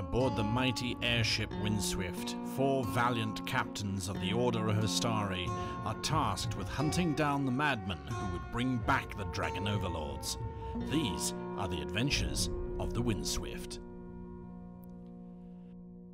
Aboard the mighty airship Windswift, 4 valiant captains of the Order of Astari are tasked with hunting down the madmen who would bring back the Dragon Overlords. These are the adventures of the Windswift.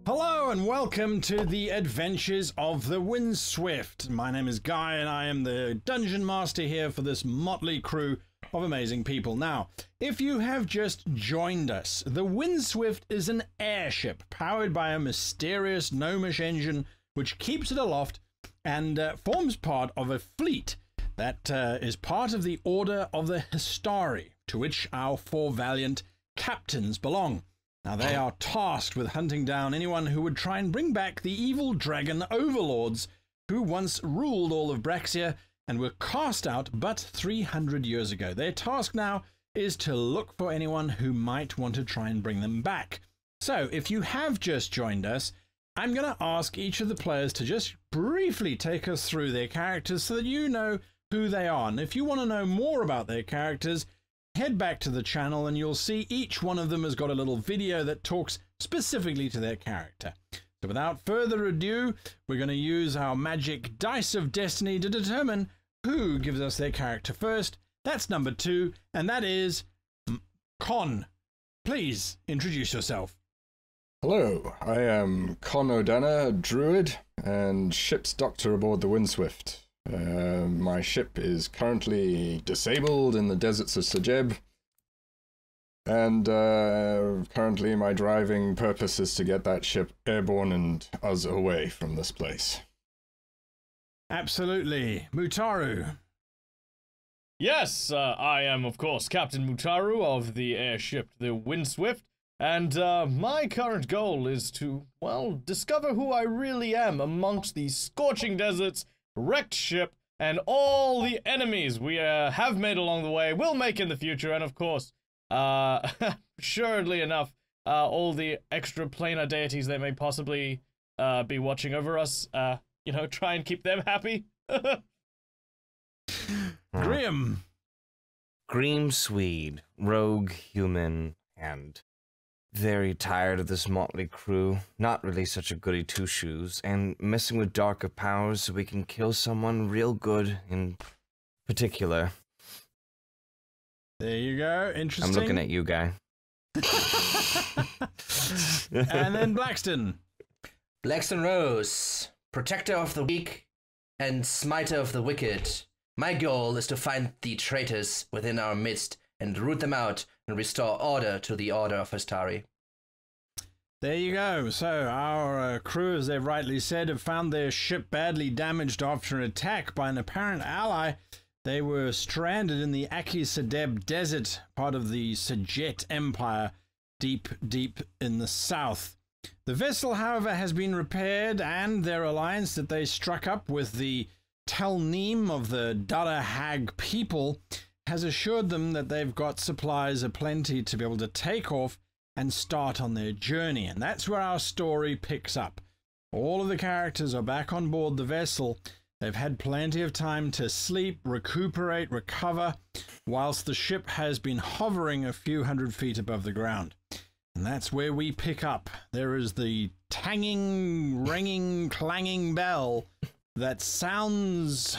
Hello and welcome to the Adventures of the Windswift. My name is Guy and I am the Dungeon Master here for this motley crew of amazing people. Now, if you have just joined us, the Windswift is an airship powered by a mysterious gnomish engine which keeps it aloft and forms part of a fleet that is part of the Order of the Astari, to which our 4 valiant captains belong. Now, they are tasked with hunting down anyone who would try and bring back the evil dragon overlords who once ruled all of Braxia and were cast out but 300 years ago. Their task now is to look for anyone who might want to try and bring them back. So, if you have just joined us, I'm going to ask each of the players to just briefly take us through their characters so that you know who they are. And if you want to know more about their characters, head back to the channel and you'll see each one of them has got a little video that talks specifically to their character. So without further ado, we're going to use our magic dice of destiny to determine who gives us their character first. That's number 2, and that is Con. Please introduce yourself. Hello, I am Con O'Dana, druid and ship's doctor aboard the Windswift. My ship is currently disabled in the deserts of Sajeb. And currently my driving purpose is to get that ship airborne and us away from this place. Absolutely. Mutaru. Yes, I am, of course, Captain Mutaru of the airship the Windswift, and my current goal is to, well, discover who I really am amongst these scorching deserts, wrecked ship, and all the enemies we have made along the way, will make in the future, and of course, assuredly enough, all the extra planar deities that may possibly be watching over us, you know, try and keep them happy. Grim. Grim Swede, rogue human, and very tired of this motley crew. Not really such a goody two-shoes, and messing with darker powers so we can kill someone real good in particular. There you go. Interesting. I'm looking at you, Guy. And then Blackston. Blackston Rose, protector of the weak and smiter of the wicked. My goal is to find the traitors within our midst and root them out and restore order to the Order of Astari. There you go. So our crew, as they've rightly said, have found their ship badly damaged after an attack by an apparent ally. They were stranded in the Aki-Sadeb Desert, part of the Sajet Empire, deep, deep in the south. The vessel, however, has been repaired, and their alliance that they struck up with the Telneem of the Darahag people has assured them that they've got supplies aplenty to be able to take off and start on their journey. And that's where our story picks up. All of the characters are back on board the vessel. They've had plenty of time to sleep, recuperate, recover, whilst the ship has been hovering a few hundred feet above the ground. And that's where we pick up. There is the tanging, ringing, clanging bell that sounds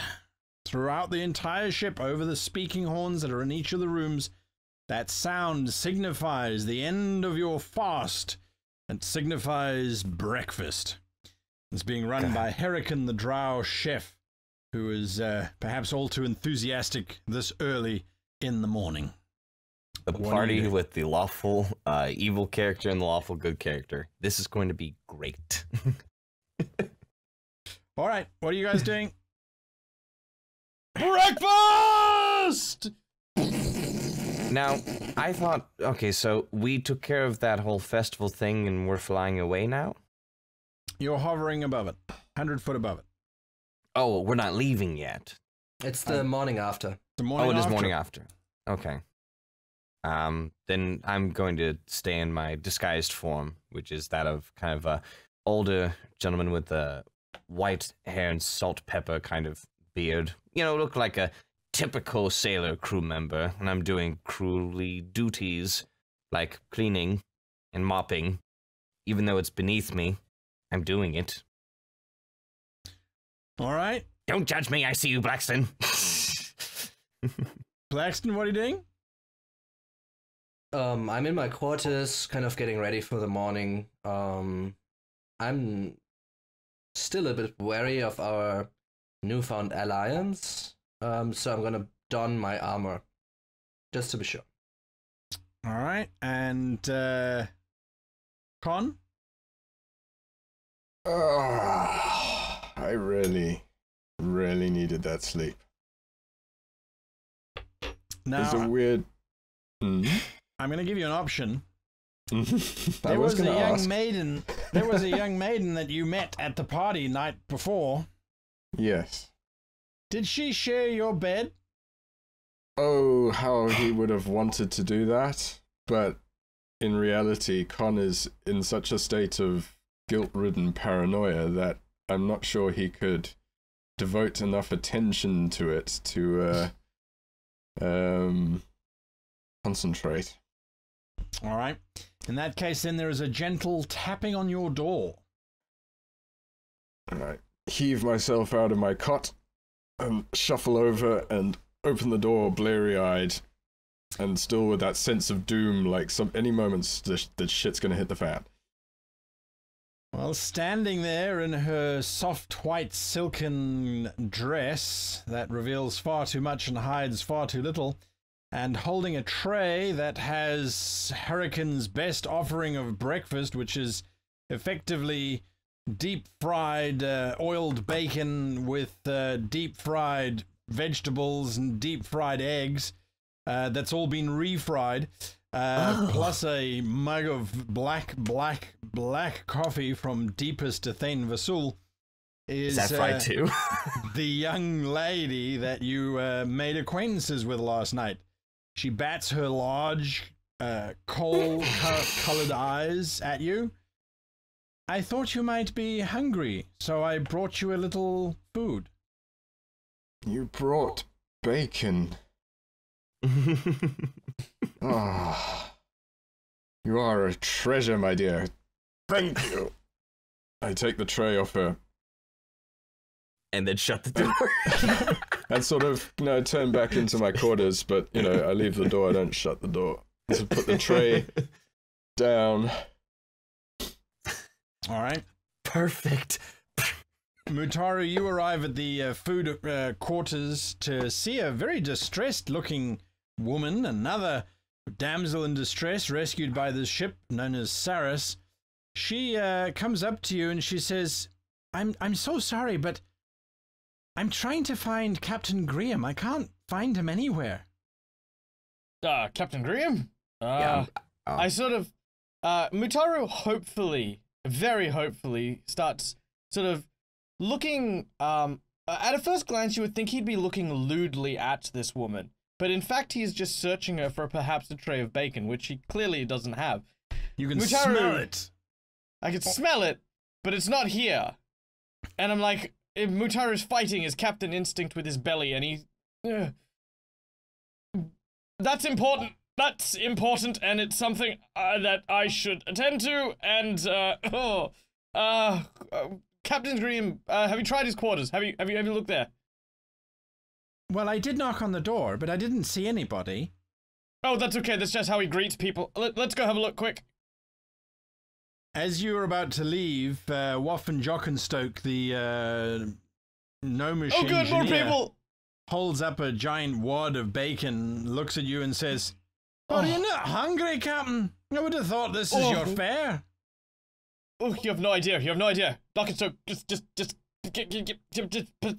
throughout the entire ship over the speaking horns that are in each of the rooms. That sound signifies the end of your fast and signifies breakfast. It's being run by Hurricane the Drow chef, who is perhaps all too enthusiastic this early in the morning. The party with the lawful evil character and the lawful good character. This is going to be great. All right, what are you guys doing? Breakfast! Now, I thought, okay, so we took care of that whole festival thing and we're flying away now? You're hovering above it, 100 foot above it. Oh, we're not leaving yet. It's the morning after. The morning it is after. morning after. Okay. Then I'm going to stay in my disguised form, which is that of kind of a older gentleman with a white hair and salt pepper kind of beard. You know, look like a typical sailor crew member, and I'm doing crewly duties like cleaning and mopping even though it's beneath me, I'm doing it. All right. Don't judge me. I see you, Blackston. Blackston, what are you doing? I'm in my quarters, kind of getting ready for the morning. I'm still a bit wary of our newfound alliance, so I'm gonna don my armor, just to be sure. All right, and Con? I really needed that sleep. It's a Now, weird... I'm going to give you an option. I There was was a going to young ask. maiden. There was a young maiden that you met at the party night before. Yes. Did she share your bed? Oh, how he would have wanted to do that. But in reality, Con is in such a state of guilt-ridden paranoia that I'm not sure he could devote enough attention to it to concentrate. All right. In that case, then there is a gentle tapping on your door. I heave myself out of my cot and shuffle over and open the door bleary-eyed and still with that sense of doom, like any moment the shit's gonna hit the fan. Well, standing there in her soft white silken dress that reveals far too much and hides far too little, and holding a tray that has Hurricane's best offering of breakfast, which is effectively deep-fried oiled bacon with deep-fried vegetables and deep-fried eggs that's all been refried, plus a mug of black coffee from deepest Athene Vasul. Is that fried too? the young lady that you made acquaintances with last night. She bats her large, coal-colored eyes at you. I thought you might be hungry, so I brought you a little food. You brought bacon. Ah, you are a treasure, my dear. Thank you. I take the tray off her And then shut the door. and sort of, turn back into my quarters, but, I leave the door, I don't shut the door. So put the tray down. All right. Perfect. Mutaru, you arrive at the food quarters to see a very distressed-looking woman, another damsel in distress rescued by this ship known as Saris. She comes up to you and she says, I'm so sorry, but I'm trying to find Captain Graham. I can't find him anywhere. Captain Graham? Yeah. I sort of, Mutaru hopefully, very hopefully, starts sort of looking, at a first glance you would think he'd be looking lewdly at this woman, but in fact he's just searching her for perhaps a tray of bacon, which he clearly doesn't have. You can Mutaru, smell it. I can smell it, but it's not here. And I'm like, Mutaru's fighting his captain instinct with his belly, and he... That's important. That's important, and it's something that I should attend to, and, Captain Graham, have you tried his quarters? Have you looked there? Well, I did knock on the door, but I didn't see anybody. Oh, that's okay. That's just how he greets people. Let's go have a look quick. As you were about to leave, Waffen Jockenstoke, the gnomish Oh, good, more engineer, people! holds up a giant wad of bacon, looks at you and says, Are you not hungry, Captain? I would have thought this is your fare. Oh, you have no idea. You have no idea. Jockenstoke, just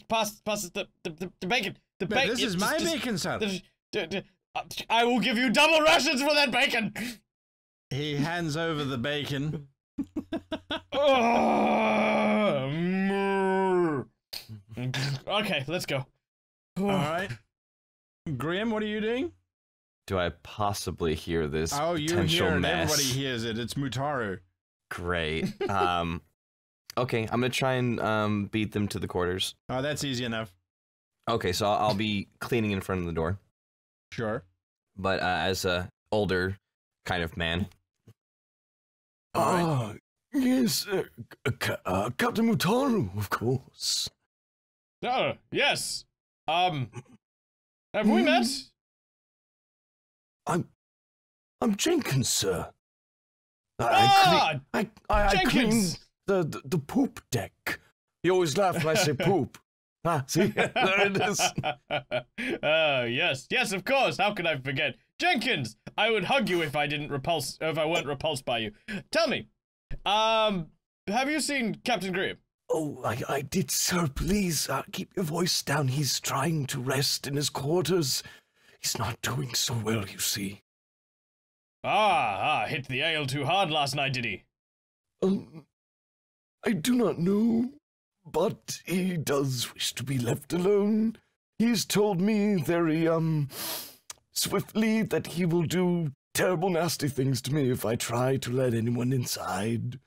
pass us the bacon. The But bacon. this is my bacon, sir. I will give you double rations for that bacon. He hands over the bacon. Okay, let's go. All right. Graham, what are you doing? Do I possibly hear this Oh, you potential hear it. mess? Everybody hears it. It's Mutaru. Great. Okay, I'm gonna try and beat them to the quarters. Oh, that's easy enough. Okay, so I'll be cleaning in front of the door, Sure. but as a older kind of man. All right. Yes, Captain Mutaru, of course. Oh, yes. Have we met? I'm Jenkins, sir. Ah, I Jenkins! clean the poop deck. You always laugh when I say poop. See, there it is. Yes, of course. How could I forget? Jenkins, I would hug you if I weren't repulsed by you. Tell me, have you seen Captain Graham? Oh, I did, sir. Please, keep your voice down. He's trying to rest in his quarters. He's not doing so well, you see. Hit the ale too hard last night, did he? I do not know, but he does wish to be left alone. He's told me very, swiftly that he will do terrible, nasty things to me if I try to let anyone inside.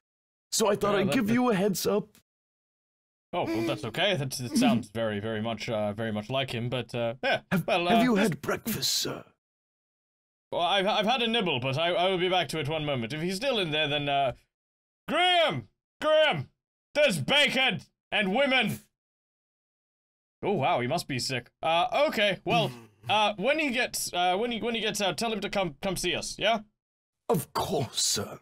So I thought I'd give you a heads up. Oh, well, that's okay. That sounds very, very much like him. But yeah. Have you had breakfast, sir? Well, I've had a nibble, but I will be back to it one moment. If he's still in there, then Graham, there's bacon and women. Oh wow, he must be sick. Okay, well, when he gets out, tell him to come see us. Yeah. Of course, sir.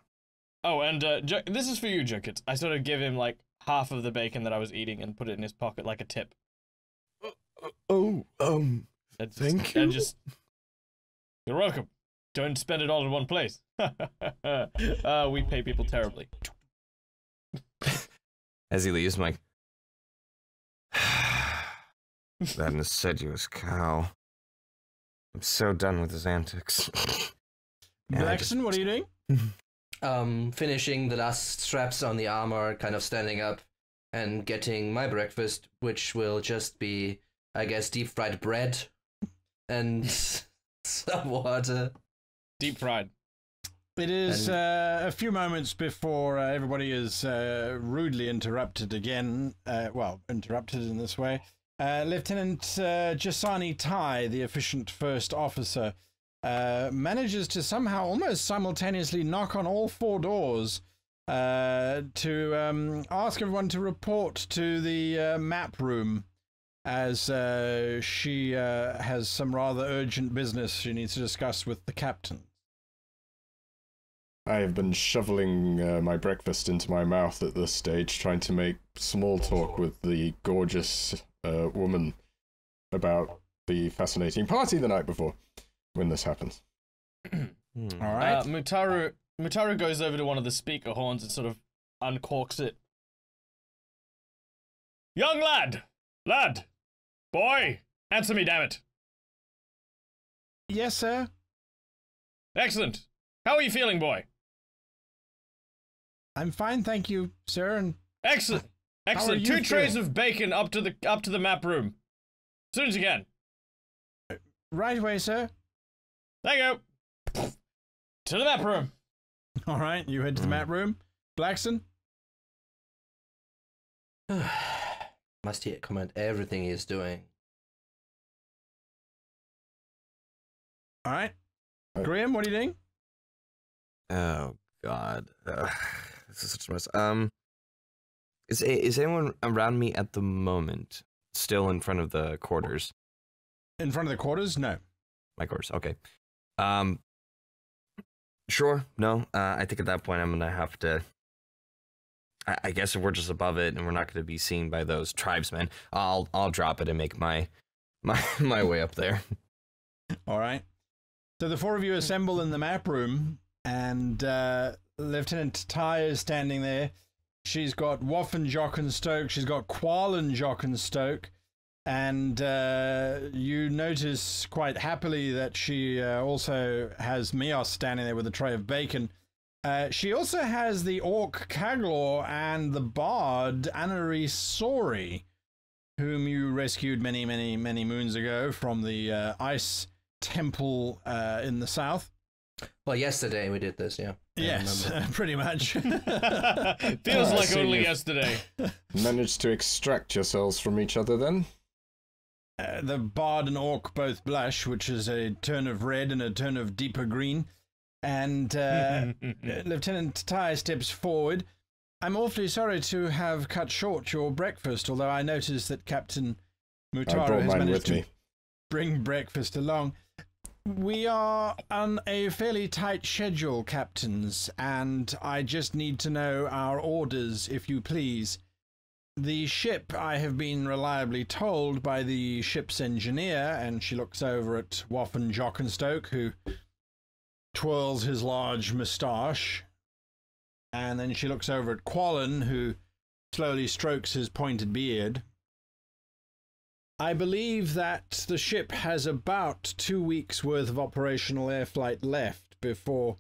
Oh, and this is for you, Jenkins. I sort of give him like half of the bacon that I was eating and put it in his pocket like a tip. Thank you. And just, you're welcome. Don't spend it all in one place. We pay people terribly. As he leaves, I'm like, that insidious cow. I'm so done with his antics. Blackson, what are you doing? Finishing the last straps on the armor, kind of standing up and getting my breakfast, which will just be, I guess, deep fried bread and some water. Deep fried. It is a few moments before everybody is rudely interrupted again. Interrupted in this way. Lieutenant Jasani Tai, the efficient first officer, manages to somehow almost simultaneously knock on all four doors to ask everyone to report to the map room, as she has some rather urgent business she needs to discuss with the captain. I have been shoveling my breakfast into my mouth at this stage, trying to make small talk with the gorgeous woman about the fascinating party the night before, when this happens. All right. Mutaru goes over to one of the speaker horns and sort of uncorks it. Young lad, boy, answer me, damn it. Yes, sir. Excellent. How are you feeling, boy? I'm fine, thank you, sir. And excellent. you 2 trays feeling? of bacon up to the map room. As soon as you can. right away, sir. Thank you. To the map room. All right, you head to the map room. Blackson. Must he comment everything he is doing? All right. Graham, what are you doing? Oh God, this is such a mess. Is anyone around me at the moment? Still in front of the quarters? In front of the quarters? No. My quarters. Okay. Sure. No. I think at that point I'm gonna have to. I guess if we're just above it and we're not gonna be seen by those tribesmen, I'll drop it and make my way up there. All right. So the four of you assemble in the map room, and Lieutenant Tai is standing there. She's got Waffen, Jock, and Stoke. She's got Qualen, Jock, and Stoke. And you notice quite happily that she also has Mios standing there with a tray of bacon. She also has the Orc Kaglor and the Bard Anari Sori, whom you rescued many, many, many moons ago from the Ice Temple in the south. Well, yesterday we did this, yeah. Yes, pretty much. Feels like so only you've yesterday. Managed to extract yourselves from each other then? The Bard and Orc both blush, which is a turn of red and a turn of deeper green. And Lieutenant Tai steps forward. I'm awfully sorry to have cut short your breakfast, although I noticed that Captain Mutaro has managed to bring breakfast along. We are on a fairly tight schedule, captains, and I just need to know our orders, if you please. The ship, I have been reliably told by the ship's engineer, and she looks over at Waffen Jockenstoke, who twirls his large moustache, and then she looks over at Quallen, who slowly strokes his pointed beard. I believe that the ship has about 2 weeks' worth of operational air flight left before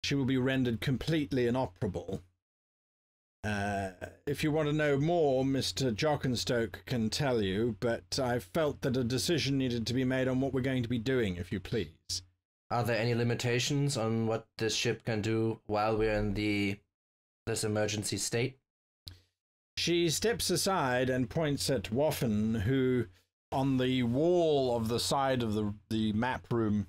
she will be rendered completely inoperable. If you want to know more, Mr. Jockenstoke can tell you, but I felt that a decision needed to be made on what we're going to be doing, if you please. Are there any limitations on what this ship can do while we're in this emergency state? She steps aside and points at Waffen, who, on the wall of the side of the map room,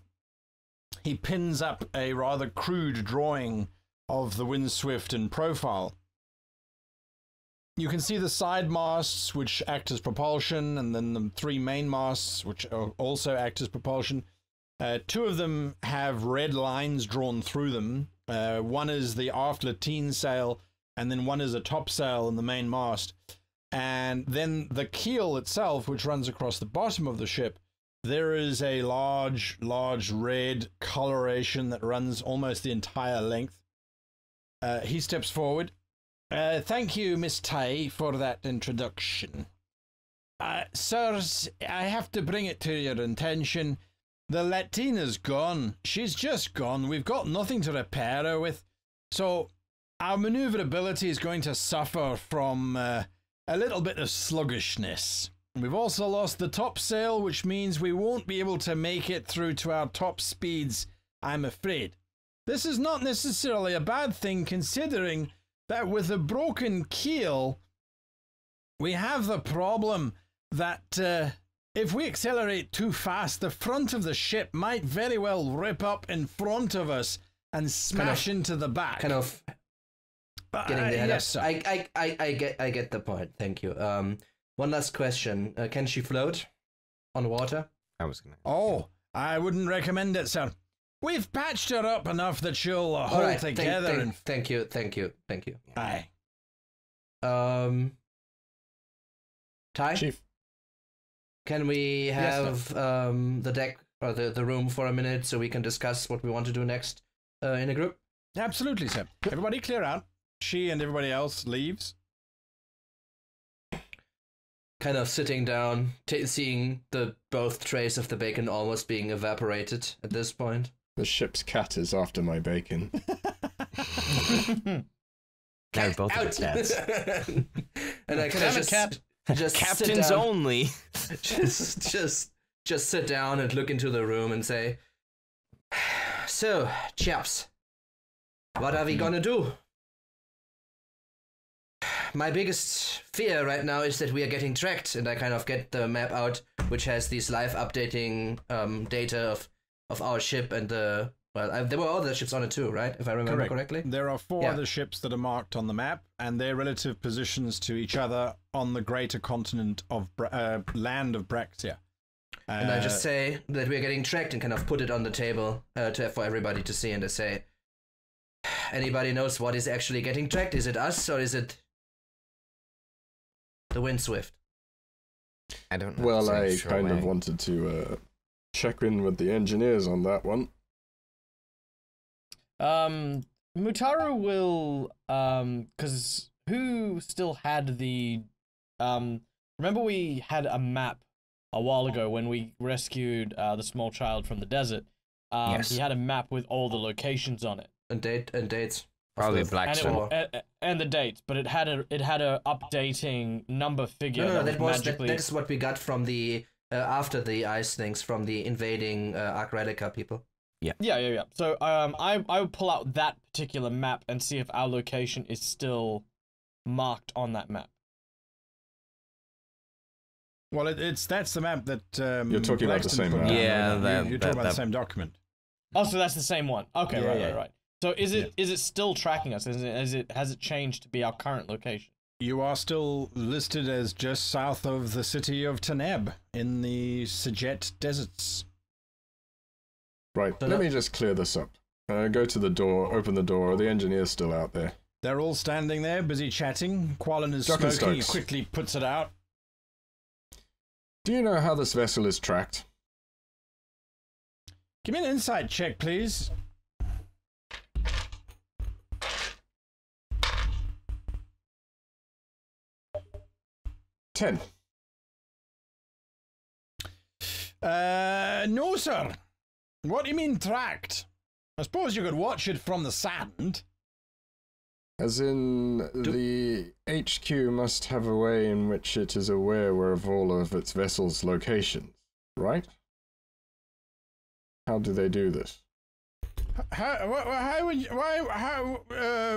he pins up a rather crude drawing of the Windswift in profile. You can see the side masts, which act as propulsion, and then the 3 main masts, which also act as propulsion. 2 of them have red lines drawn through them. One is the aft lateen sail, and then one is a topsail in the main mast. And then the keel itself, which runs across the bottom of the ship, there is a large red coloration that runs almost the entire length. He steps forward. Thank you, Miss Tai, for that introduction. Sirs, I have to bring it to your attention. The Latina's gone. She's just gone. We've got nothing to repair her with. So our maneuverability is going to suffer from a little bit of sluggishness. We've also lost the topsail, which means we won't be able to make it through to our top speeds, I'm afraid. This is not necessarily a bad thing, considering that with a broken keel, we have the problem that if we accelerate too fast, the front of the ship might very well rip up in front of us and smash into the back. Kind of getting the head yes, up. sir. I get the point. Thank you. One last question. Can she float on water? I was gonna. Oh, I wouldn't recommend it, sir. We've patched her up enough that she'll hold right, together. Thank you. Aye. Ty? Chief. Can we have the deck or the room for a minute so we can discuss what we want to do next in a group? Absolutely, sir. Everybody clear out. She and everybody else leaves. Kind of sitting down, seeing the both trays of the bacon almost being evaporated at this point. The ship's cat is after my bacon. They're both out. cats. And I kind of just Captains only. just sit down and look into the room and say, "So, chaps, what are we gonna do? My biggest fear right now is that we are getting tracked," and I kind of get the map out, which has these live updating data of our ship and there were other ships on it too, right? If I remember correctly. There are 4 other ships that are marked on the map, and their relative positions to each other on the greater continent of land of Braxia. And I just say that we're getting tracked and kind of put it on the table for everybody to see, and I say, anybody knows what is actually getting tracked? Is it us or is it the Windswift? I don't know. Well, I kind of wanted to check in with the engineers on that one. Mutaru will, because who still had the, remember we had a map a while ago when we rescued the small child from the desert. Yes. He had a map with all the locations on it. And dates. Probably Blackstone. And the dates, but it had a updating number figure. No, magically... that is what we got from the after the ice things from the invading Arc Radica people. Yeah. So I would pull out that particular map and see if our location is still marked on that map. Well, that's the map that you're talking about the same map. Yeah, you're talking about the same document. Oh, so that's the same one. Okay, right. So is it still tracking us? Has it changed to be our current location? You are still listed as just south of the city of Taneb in the Sajet deserts. Right, let me just clear this up. Go to the door, open the door. Are the engineers still out there? They're all standing there, busy chatting. Quallen is smoking. He quickly puts it out. Do you know how this vessel is tracked? Give me an insight check, please. $10. No, sir. What do you mean tracked? I suppose you could watch it from the sand. As in, the HQ must have a way in which it is aware of all of its vessels' locations, right? How do they do this? How would you,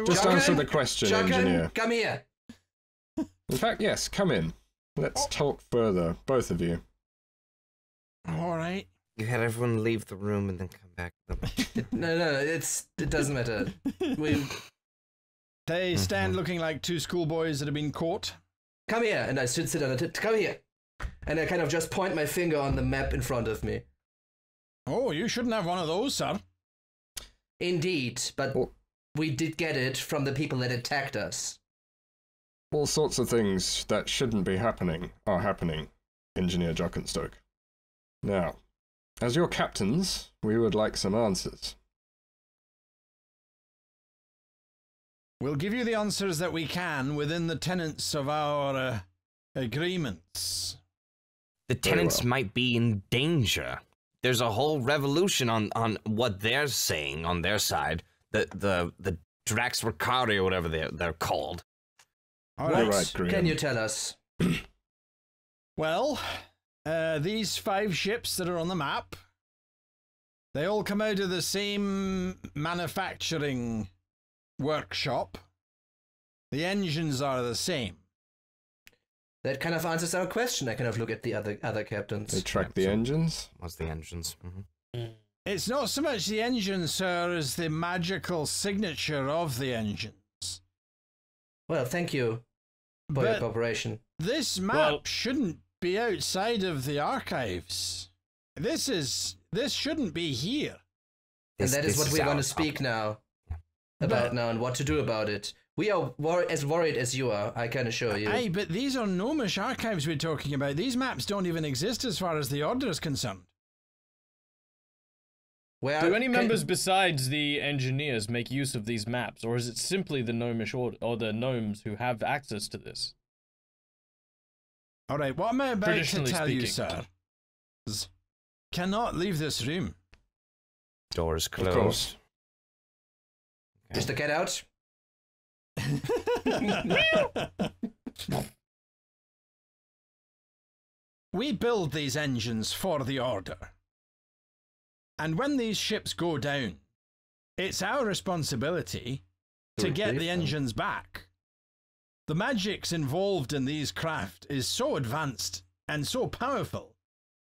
Just answer the question, engineer. Come here. In fact, yes, come in. Let's talk further, both of you. All right. You had everyone leave the room and then come back. No, it doesn't matter. They stand looking like two schoolboys that have been caught. Come here, and I sit on it. Come here. And I kind of just point my finger on the map in front of me. Oh, you shouldn't have one of those, sir. Indeed, but we did get it from the people that attacked us. All sorts of things that shouldn't be happening are happening, Engineer Jockenstoke. Now, as your captains, we would like some answers. We'll give you the answers that we can within the tenets of our agreements. The tenants might be in danger. There's a whole revolution on what they're saying on their side. The Drax Ricari or whatever they're called. All right. Right, can you tell us? Well, these 5 ships that are on the map, they all come out of the same manufacturing workshop. The engines are the same. That kind of answers our question. I kind of look at the other captains. They track the engines? What's the engines? It's not so much the engine, sir, as the magical signature of the engines. Well, thank you for your cooperation. This map shouldn't be outside of the archives. This shouldn't be here. And that is what we want to speak now about now and what to do about it. We are as worried as you are, I can assure you. Aye, but these are gnomish archives we're talking about. These maps don't even exist as far as the Order is concerned. Do any members besides the engineers make use of these maps, or is it simply the gnomish order or the gnomes who have access to this? All right, what am I about to Traditionally tell you, speaking. sir? Cannot leave this room. Doors Of course. closed. Mr. Get Out? We build these engines for the Order. And when these ships go down, it's our responsibility to get the engines back. The magics involved in these craft is so advanced and so powerful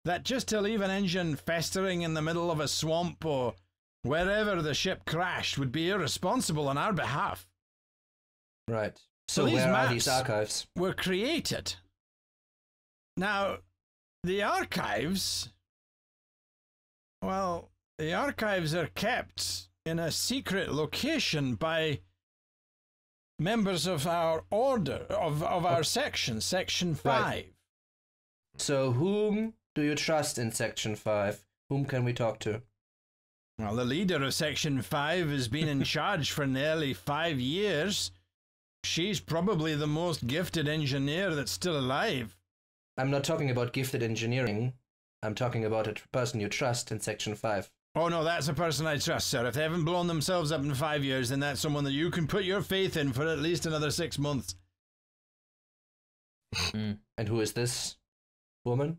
that just to leave an engine festering in the middle of a swamp or wherever the ship crashed would be irresponsible on our behalf. Right. So these where are maps these archives? were created. Now, the archives... Well, the archives are kept in a secret location by members of our order, of our section, Section 5. Right. So whom do you trust in Section 5? Whom can we talk to? Well, the leader of Section 5 has been in charge for nearly 5 years. She's probably the most gifted engineer that's still alive. I'm not talking about gifted engineering. I'm talking about a person you trust in Section 5. Oh, no, that's a person I trust, sir. If they haven't blown themselves up in 5 years, then that's someone that you can put your faith in for at least another 6 months. And who is this woman?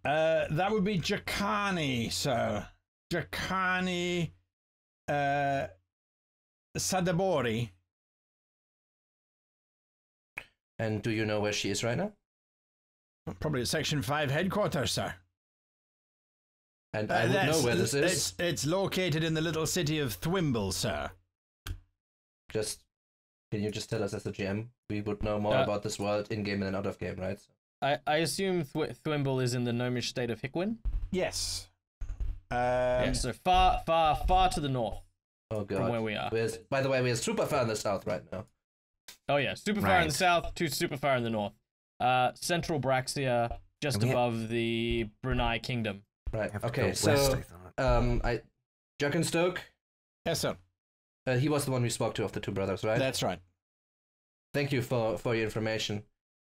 That would be Jakani, sir. Jakani Sadabori. And do you know where she is right now? Probably at Section 5 headquarters, sir. And I would know where this is. It's located in the little city of Thwimble, sir. Just can you just tell us as the GM? We would know more about this world in game and out of game, right? I assume Thwimble is in the gnomish state of Hickwin. Yes. Yeah, so far to the north. Oh god. From where we are. By the way, we're super far in the south right now. Oh yeah, super far in the south to super far in the north. Central Braxia, just above the Brunei Kingdom. Right. Okay. So, Stoke. Yes, sir. He was the one we spoke to of the two brothers, right? That's right. Thank you for your information.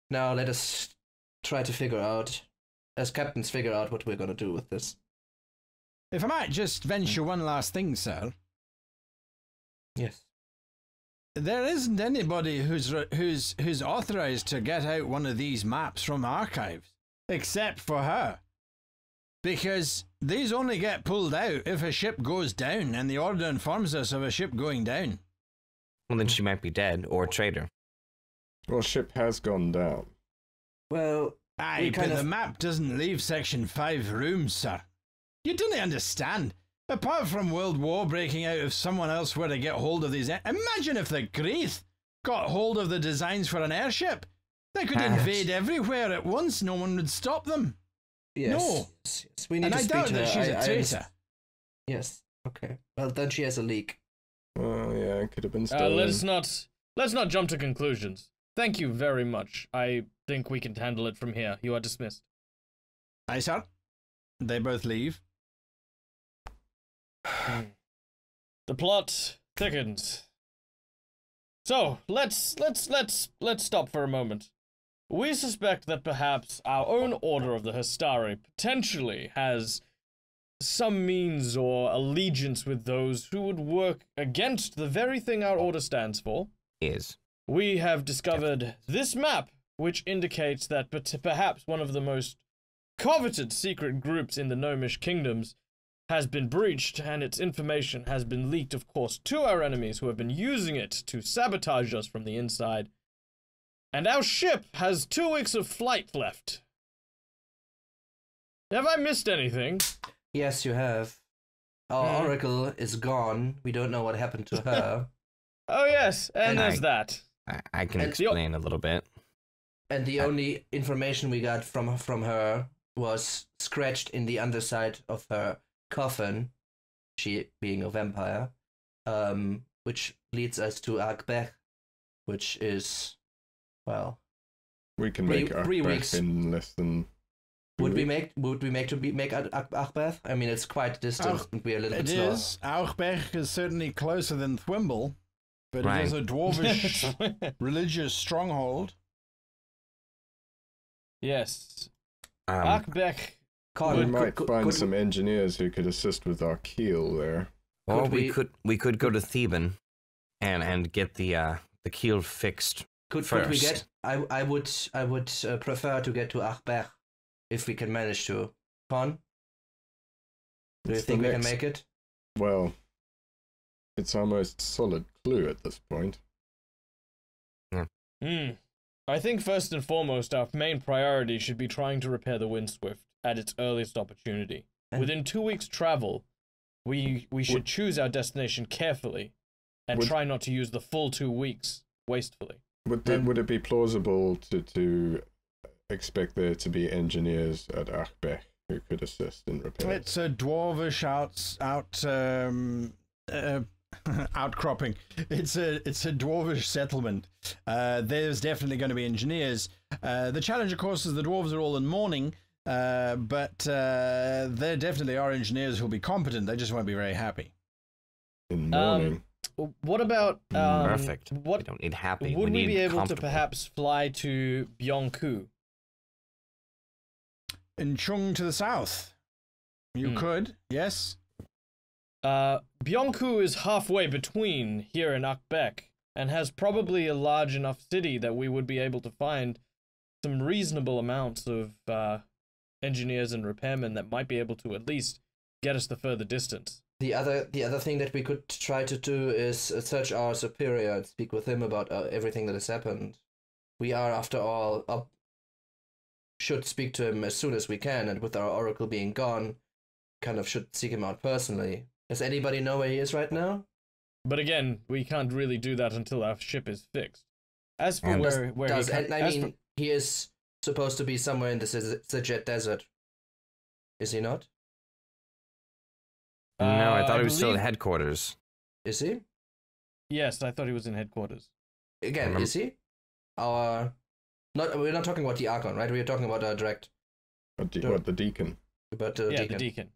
Now let us try to figure out, as captains, figure out what we're gonna do with this. If I might just venture one last thing, sir. Yes. There isn't anybody who's authorized to get out one of these maps from archives, except for her. Because these only get pulled out if a ship goes down, and the order informs us of a ship going down. Well, then she might be dead or a traitor. Well, ship has gone down. Well, aye, but the map doesn't leave Section 5 rooms, sir. You don't understand. Apart from World War breaking out, if someone else were to get hold of these... Imagine if the Greath got hold of the designs for an airship. They could invade everywhere at once. No one would stop them. Yes. No. Yes. We need and to I speak doubt to that her. she's a traitor. Yes. Okay. Well, then she has a leak. Oh, yeah, it could have been stolen. Let's not jump to conclusions. Thank you very much. I think we can handle it from here. You are dismissed. Aye, sir. They both leave. The plot thickens. So let's stop for a moment. We suspect that perhaps our own Order of the Hastari potentially has some means or allegiance with those who would work against the very thing our order stands for. We have discovered this map, which indicates that perhaps one of the most coveted secret groups in the Gnomish kingdoms has been breached, and its information has been leaked, of course, to our enemies who have been using it to sabotage us from the inside. And our ship has 2 weeks of flight left. Have I missed anything? Yes, you have. Our oracle is gone. We don't know what happened to her. Oh yes, and there's that. I can explain a little bit. And the only information we got from her was scratched in the underside of her coffin, she being a vampire, which leads us to Akbech, which is, well, we can make Akbech in less than. Would we make Akbech? I mean, it's quite distant. We're a little bit slower. It is. Akbech is certainly closer than Thwimble, but it is a dwarvish religious stronghold. Yes. Akbech. We might find some engineers who could assist with our keel there. Or we could go to Theban and get the keel fixed first. Could we get? I would prefer to get to Akbech if we can manage to. Con? Do you think we can make it? Well, it's our most solid clue at this point. I think first and foremost, our main priority should be trying to repair the Windswift at its earliest opportunity. Within 2 weeks' travel, we should choose our destination carefully and try not to use the full 2 weeks wastefully. Would it be plausible to expect there to be engineers at Akbech who could assist in repairs? It's a dwarvish outcropping. It's a dwarvish settlement. There's definitely going to be engineers. The challenge, of course, is the dwarves are all in mourning, but there definitely are engineers who'll be competent. They just won't be very happy. In mourning. What about perfect? What we don't need happy. Would we be able to comfortable. perhaps fly to Byongku? In Chung to the south. You could, yes. Byongku is halfway between here and Akbech, and has probably a large enough city that we would be able to find some reasonable amounts of engineers and repairmen that might be able to at least get us the further distance. The other thing that we could try to do is search our superior and speak with him about everything that has happened. We are, after all, should speak to him as soon as we can, and with our oracle being gone, kind of should seek him out personally. Does anybody know where he is right now? But again, we can't really do that until our ship is fixed. As for he is supposed to be somewhere in the Sajet Desert. Is he not? No, I thought he was still at believe- headquarters. Is he? Yes, I thought he was in headquarters. Again, is he? We're not talking about the Archon, right? We're talking about our direct. The deacon? About the Yeah, Deacon. the Deacon.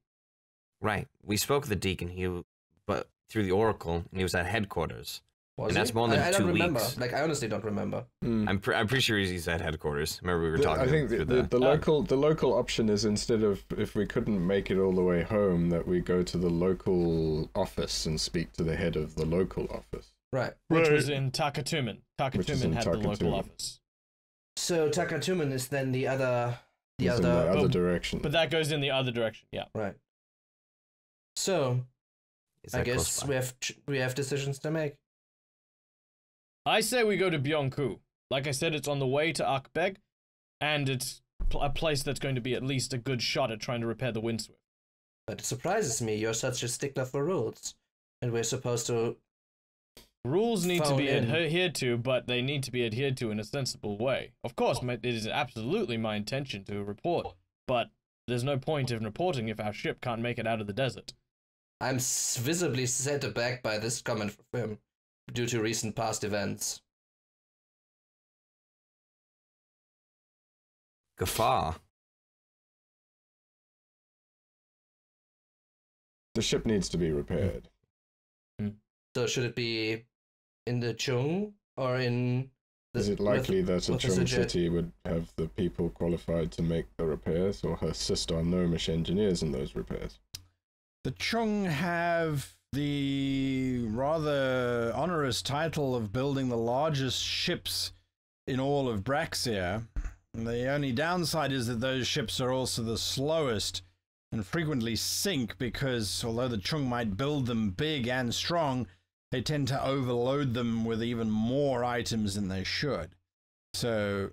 Right. We spoke with the deacon. But through the Oracle, and he was at headquarters. Was And he? that's more than I don't 2 remember. weeks. Like, I honestly don't remember. I'm pretty sure he's at headquarters. Remember we were talking. I think through the local option is, instead of, if we couldn't make it all the way home, that we go to the local office and speak to the head of the local office. Right. Which was in Takatumen. Which is in Takatumen had the local Takatumen. office. So Takatumen is then the other. It's in the other direction. But that goes in the other direction, yeah. Right. So Is I that guess close by? we have decisions to make. I say we go to Byonku. Like I said, it's on the way to Akbeg, and it's a place that's going to be at least a good shot at trying to repair the Windswift. But it surprises me you're such a stickler for rules, and we're supposed to. Rules need to be Phone in. adhered to, but they need to be adhered to in a sensible way. Of course, it is absolutely my intention to report, but there's no point in reporting if our ship can't make it out of the desert. I'm visibly set aback by this comment from him, due to recent past events. Guffaw. The ship needs to be repaired. So should it be in the Chung or in? Is it likely that a with the Chung Sajet? city would have the people qualified to make the repairs, or assist our gnomish engineers in those repairs? The Chung have the rather onerous title of building the largest ships in all of Braxia. And the only downside is that those ships are also the slowest and frequently sink because although the Chung might build them big and strong, they tend to overload them with even more items than they should. So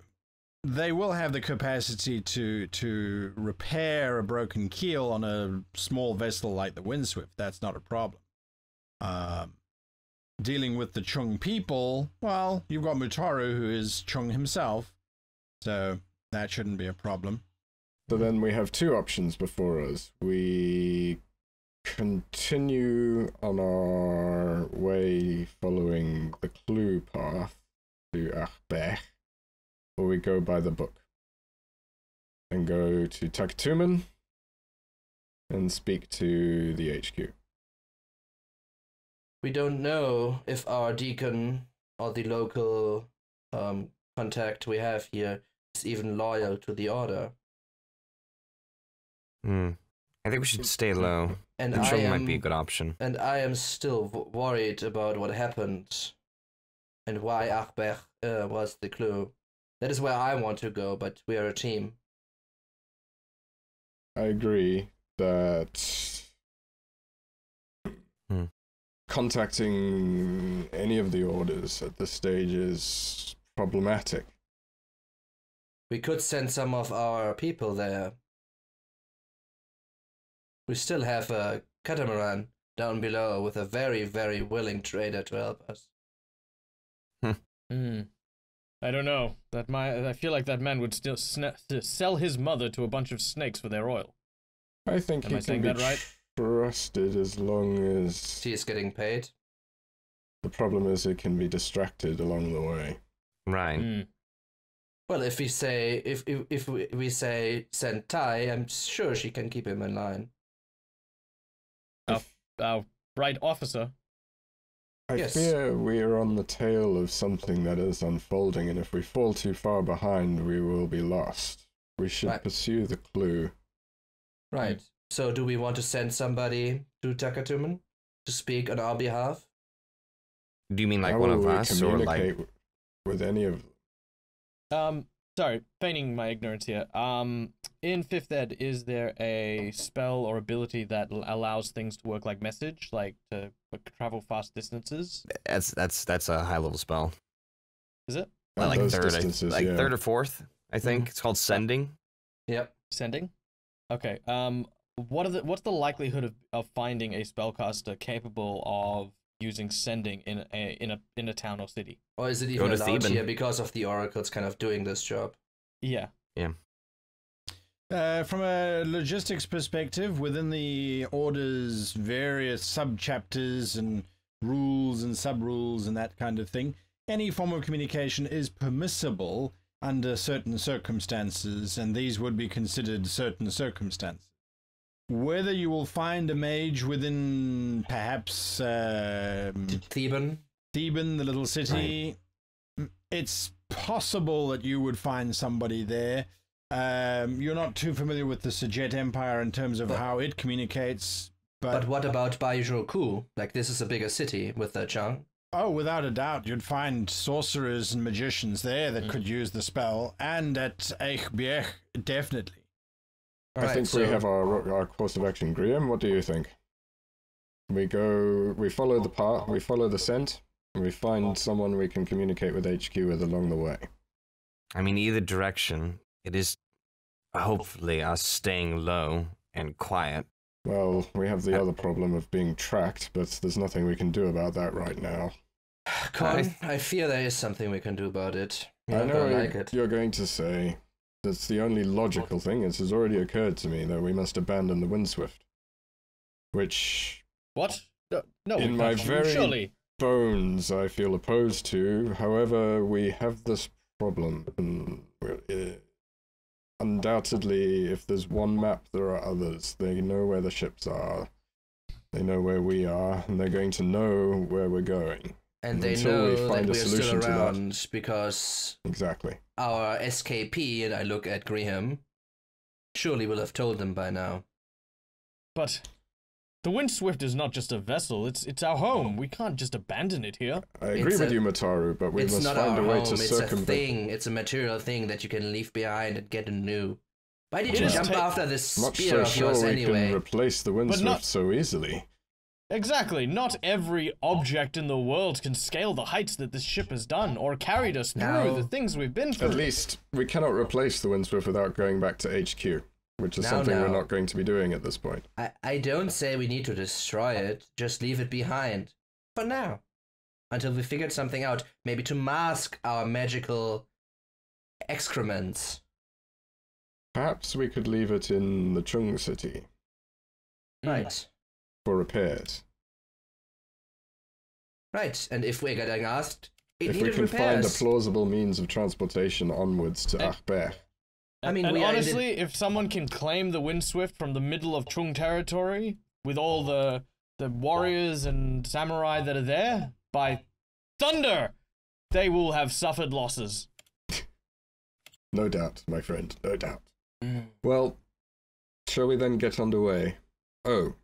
they will have the capacity to repair a broken keel on a small vessel like the Windswift. That's not a problem. Dealing with the Chung people, well, you've got Mutaru, who is Chung himself, so that shouldn't be a problem. So then we have 2 options before us. We continue on our way following the clue path to Achbech, or we go by the book and go to Takatumen and speak to the HQ. We don't know if our deacon or the local contact we have here is even loyal to the order. I think we should stay low. And The I Chung am, might be a good option. And I am still worried about what happened and why Achbech was the clue. That is where I want to go, but we are a team. I agree that contacting any of the orders at this stage is problematic. We could send some of our people there. We still have a catamaran down below with a very, very willing trader to help us. I don't know. I feel like that man would still sell his mother to a bunch of snakes for their oil. I think Am he I can saying be that right? trusted as long as He is getting paid. the problem is it can be distracted along the way. Right. Well, if we say if we say send Tai, I'm sure she can keep him in line. Our right officer. I Yes. fear we are on the tail of something that is unfolding, and if we fall too far behind, we will be lost. We should Right. pursue the clue. Right. So do we want to send somebody to Takatumen to speak on our behalf? Do you mean like How one will of we us, or like? communicate with any of them? Sorry, feigning my ignorance here. In 5th Ed, is there a spell or ability that allows things to work like message, like to travel fast distances? That's a high level spell. Is it At Like those third, distances, yeah. third or fourth, I think. It's called sending. Yep. sending? Okay. What's the likelihood of finding a spellcaster capable of using sending in a town or city. Or is it Go even to allowed Theban. here because of the oracles kind of doing this job? Yeah. From a logistics perspective, within the Order's various sub-chapters and rules and sub-rules and that kind of thing, any form of communication is permissible under certain circumstances, and these would be considered certain circumstances. Whether you will find a mage within perhaps Theban? Theban, the little city, it's possible that you would find somebody there. You're not too familiar with the Sajet Empire in terms of how it communicates, But what about Baijiu? Like, this is a bigger city with the Chang. oh, without a doubt, you'd find sorcerers and magicians there that could use the spell, and at Eichbiech, definitely. I think we have our course of action. Graham, what do you think? We follow the path, we follow the scent, and we find someone we can communicate with HQ with along the way. I mean, either direction, it is hopefully us staying low and quiet. Well, we have the other problem of being tracked, but there's nothing we can do about that right now. Con, I fear there is something we can do about it. I know like it. you're going to say that's the only logical thing. It has already occurred to me that we must abandon the Windswift. Which, What? No, in we my can't. very Surely. bones, I feel opposed to. However, we have this problem. And undoubtedly, if there's one map, there are others. They know where the ships are. They know where we are, and they're going to know where we're going. And they Until we know find that a we're still solution to that. around because Exactly. our SKP, and I look at Graham, surely will have told them by now. But the Windswift is not just a vessel, it's our home. We can't just abandon it here. I agree with you, Mataru, but we It's must not find our a way home, to it's a circumvent. thing, it's a material thing that you can leave behind and get a new. Why did you Just jump take- after this Not spear so of sure yours we anyway? can replace the Windswift not- so easily. Exactly. Not every object in the world can scale the heights that this ship has done, or carried us through Now- the things we've been through. At least, we cannot replace the Windswift without going back to HQ, which is Now, something we're now. not going to be doing at this point. I don't say we need to destroy it, just leave it behind. For now. Until we figured something out, maybe to mask our magical excrements. Perhaps we could leave it in the Chung City Right. for repairs. Right, and if we're getting asked, it If we needed can find a repairs. plausible means of transportation onwards to Eh. Achberg. I mean, and we are in honestly, if someone can claim the Windswift from the middle of Chung territory, with all the warriors and samurai that are there, by thunder, they will have suffered losses. No doubt, my friend, no doubt. Mm. Well, shall we then get underway? Oh,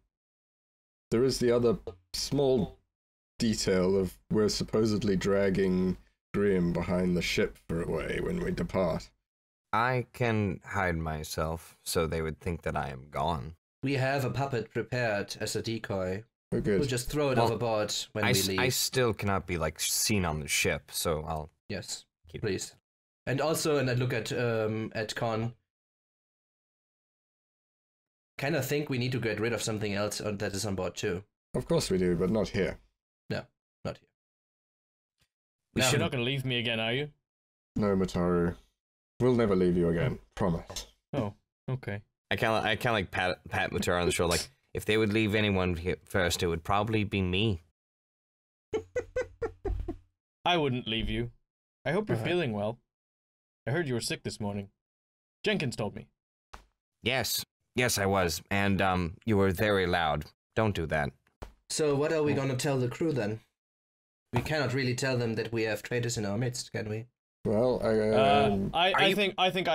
there is the other small detail of we're supposedly dragging Graham behind the ship for a way when we depart. I can hide myself so they would think that I am gone. We have a puppet prepared as a decoy. Oh, good. We'll just throw it Well, overboard when we leave. I still cannot be like seen on the ship, so I'll Yes, keep please. And also, and I look at Con. Kind of think we need to get rid of something else that is on board too. Of course we do, but not here. No, not here. We No. You're not going to leave me again, are you? No, Mataru. We'll never leave you again. Promise. Oh, okay. I kind of like pat Mutara on the shoulder, like if they would leave anyone here first, it would probably be me. I wouldn't leave you. I hope you're Alright. feeling well. I heard you were sick this morning. Jenkins told me. Yes, I was, and you were very loud. Don't do that. So what are we gonna tell the crew then? We cannot really tell them that we have traitors in our midst, can we? Well, I think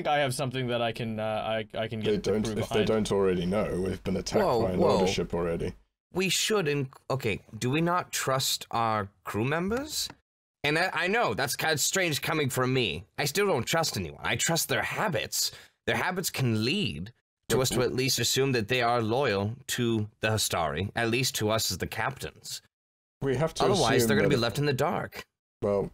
I have something that I can get they the don't. crew If behind. they don't already know, we've been attacked Whoa, by an whoa. order ship already. We should, okay, do we not trust our crew members? And I know, that's kind of strange coming from me. I still don't trust anyone. I trust their habits. Their habits can lead to us to at least assume that they are loyal to the Hastari, at least to us as the captains. We have to. Otherwise, assume they're going to that be left in the dark. Well,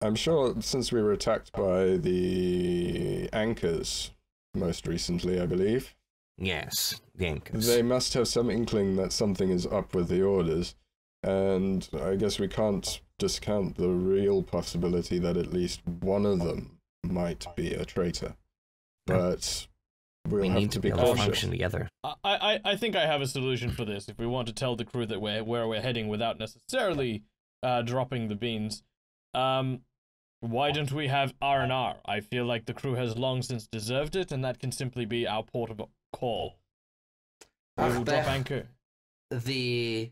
I'm sure since we were attacked by the anchors most recently, I believe, Yes, the Incas. they must have some inkling that something is up with the orders. And I guess we can't discount the real possibility that at least one of them might be a traitor. But we have need to be able cautious. to function together. I think I have a solution for this. If we want to tell the crew that where we're heading without necessarily dropping the beans, why don't we have R&R? I feel like the crew has long since deserved it, and that can simply be our port of call. We will drop anchor. The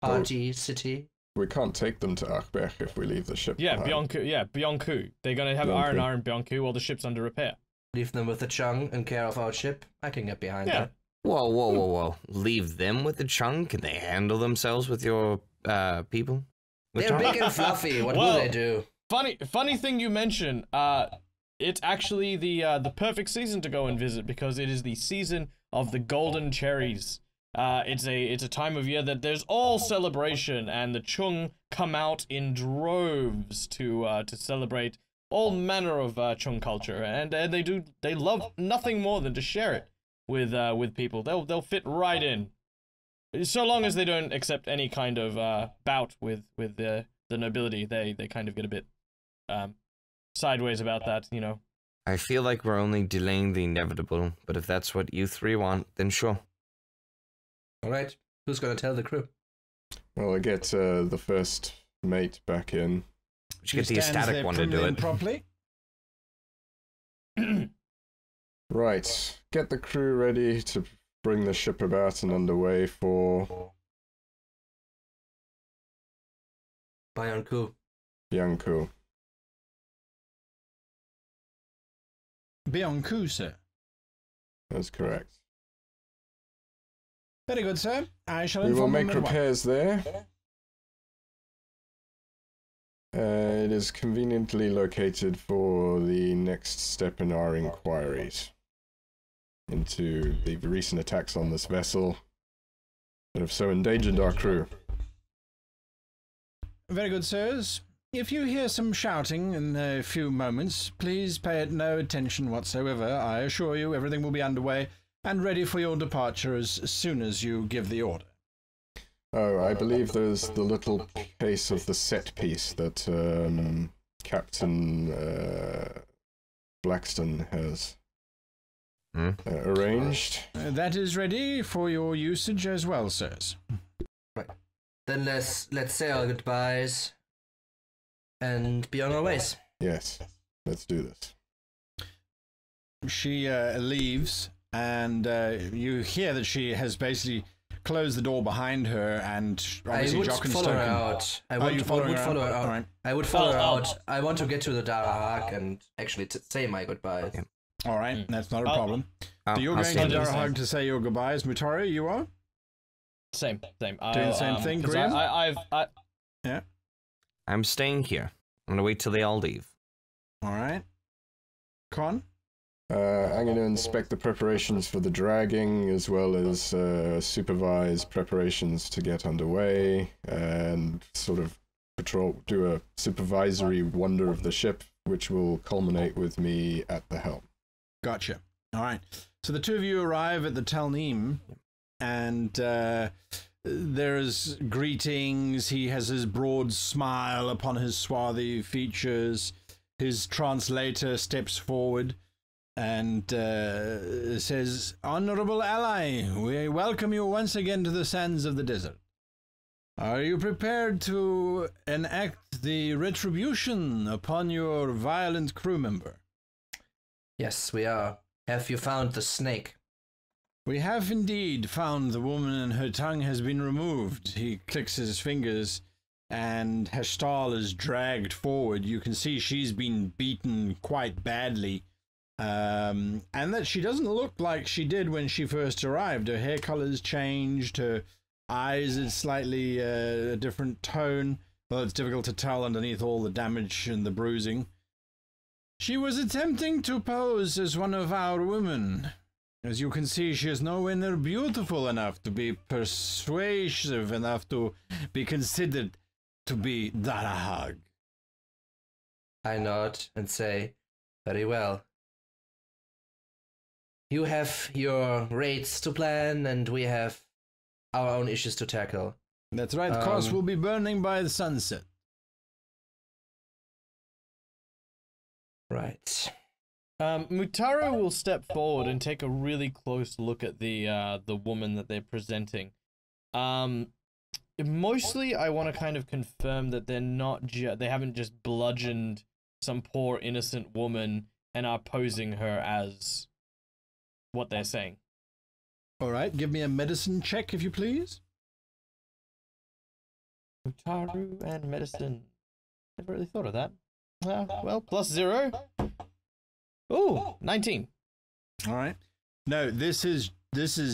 party city. We can't take them to Achbech if we leave the ship behind. Biancu. They're gonna have Biancu. R&R in Biancu while the ship's under repair. Leave them with the Chung in care of our ship. I can get behind that. Whoa. Leave them with the chunk? Can they handle themselves with your people? With They're Chunk? big and fluffy. What Well, will they do? Funny thing you mention. It's actually the perfect season to go and visit because it is the season of the golden cherries. It's a time of year that there's all celebration, and the Chung come out in droves to celebrate all manner of Chung culture, and they love nothing more than to share it with people. They'll fit right in, so long as they don't accept any kind of bout with the nobility. They kind of get a bit sideways about that, you know. I feel like we're only delaying the inevitable, but if that's what you three want, then sure. All right. Who's going to tell the crew? Well, I get the first mate back in. We should get the ecstatic one to do it. Properly. Right. Get the crew ready to bring the ship about and underway for Biancu. Biancu. Biancu, sir. That's correct. Very good, sir. I shall We will inform make them at once. repairs there. It is conveniently located for the next step in our inquiries into the recent attacks on this vessel that have so endangered our crew. Very good, sirs. If you hear some shouting in a few moments, please pay it no attention whatsoever. I assure you everything will be underway and ready for your departure as soon as you give the order. Oh, I believe there's the little case of the set piece that Captain Blackstone has arranged. That is ready for your usage as well, sirs. Right. Then let's say our goodbyes and be on our ways. Yes, let's do this. She leaves, and you hear that she has basically closed the door behind her, and obviously I would Jock and follow her Stoken. out. I Oh, would you follow her her out. All right. I would follow her I'll- out. I want to get to the Darahak and actually say my goodbyes. Yeah. All right, that's not a I'll- problem. So you're I'll going stand to in. Darahug to say your goodbyes. Mutari, you are? Same. Doing the same thing, 'cause Graham? I'm staying here. I'm gonna wait till they all leave. All right. Con? I'm going to inspect the preparations for the dragging, as well as supervise preparations to get underway, and sort of do a supervisory wander of the ship, which will culminate with me at the helm. Gotcha. All right. So the two of you arrive at the Talneem, and there's greetings. He has his broad smile upon his swarthy features. His translator steps forward and says, "Honorable ally, we welcome you once again to the sands of the desert. Are you prepared to enact the retribution upon your violent crew member?" Yes, we are. Have you found the snake? "We have indeed found the woman, and her tongue has been removed." He clicks his fingers, and Heshtal is dragged forward. You can see she's been beaten quite badly, and that she doesn't look like she did when she first arrived. Her hair color's changed, her eyes is slightly a different tone, though it's difficult to tell underneath all the damage and the bruising. "She was attempting to pose as one of our women. As you can see, she is nowhere near beautiful enough to be persuasive enough to be considered to be Darahag." I nod and say, very well. You have your raids to plan, and we have our own issues to tackle. That's right. Kos will be burning by the sunset. Right. Mutaro will step forward and take a really close look at the woman that they're presenting. Mostly, I want to kind of confirm that they're not they haven't just bludgeoned some poor innocent woman and are posing her as what they're saying. All right, give me a medicine check, if you please. Mutaru and medicine. Never really thought of that. Well, +0. Ooh, 19. All right. No, this is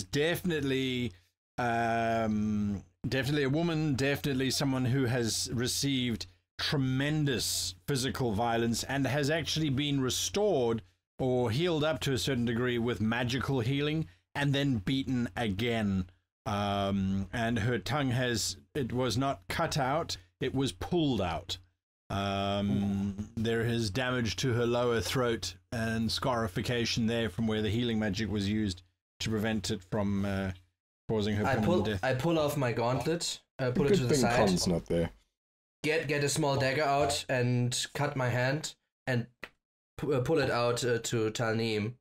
definitely definitely a woman, definitely someone who has received tremendous physical violence and has actually been restored or healed up to a certain degree with magical healing and then beaten again. And her tongue it was not cut out, it was pulled out. There is damage to her lower throat and scarification there from where the healing magic was used to prevent it from causing her permanent death. I pull off my gauntlet, pull it Good to the thing side, Con's not there. get a small dagger out and cut my hand and pull it out to Talneem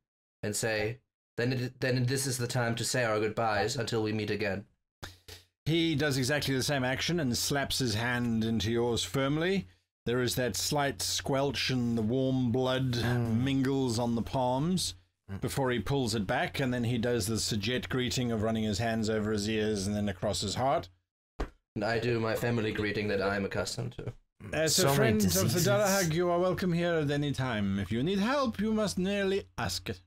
and say, then this is the time to say our goodbyes until we meet again. He does exactly the same action and slaps his hand into yours firmly. There is that slight squelch and the warm blood mingles on the palms before he pulls it back, and then he does the Sajet greeting of running his hands over his ears and then across his heart. And I do my family greeting that I'm accustomed to. As So a many friend of the diseases. Darahag, you are welcome here at any time. If you need help, you must merely ask it.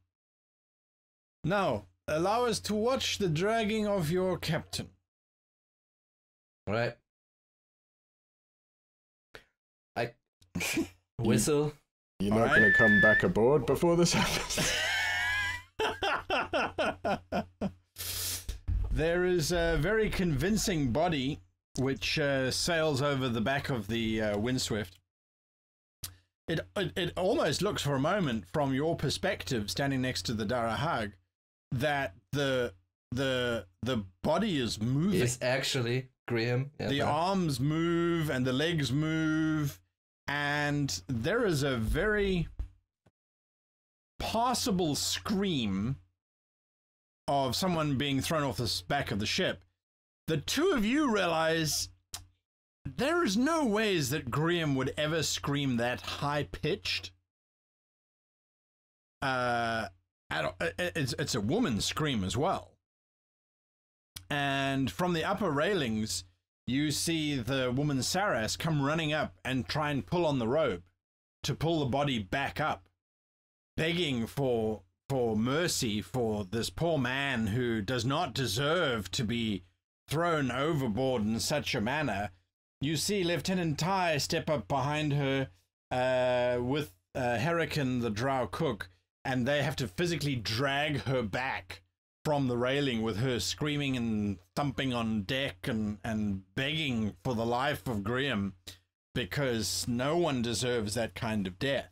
Now, allow us to watch the dragging of your captain. All right. I whistle. You're not Alright. going to come back aboard before this happens. There is a very convincing body which sails over the back of the Windswift. It almost looks for a moment from your perspective, standing next to the Darahag, that the body is moving. It's actually Graham. Yeah, The arms move and the legs move, and there is a very possible scream of someone being thrown off the back of the ship. The two of you realize there is no ways that Graham would ever scream that high-pitched. It's a woman's scream as well. And from the upper railings, you see the woman Saras come running up and try and pull on the rope to pull the body back up, begging for mercy for this poor man who does not deserve to be thrown overboard in such a manner. You see Lieutenant Ty step up behind her with Hurricane, the drow cook, and they have to physically drag her back from the railing with her screaming and thumping on deck and begging for the life of Graham, because no one deserves that kind of death.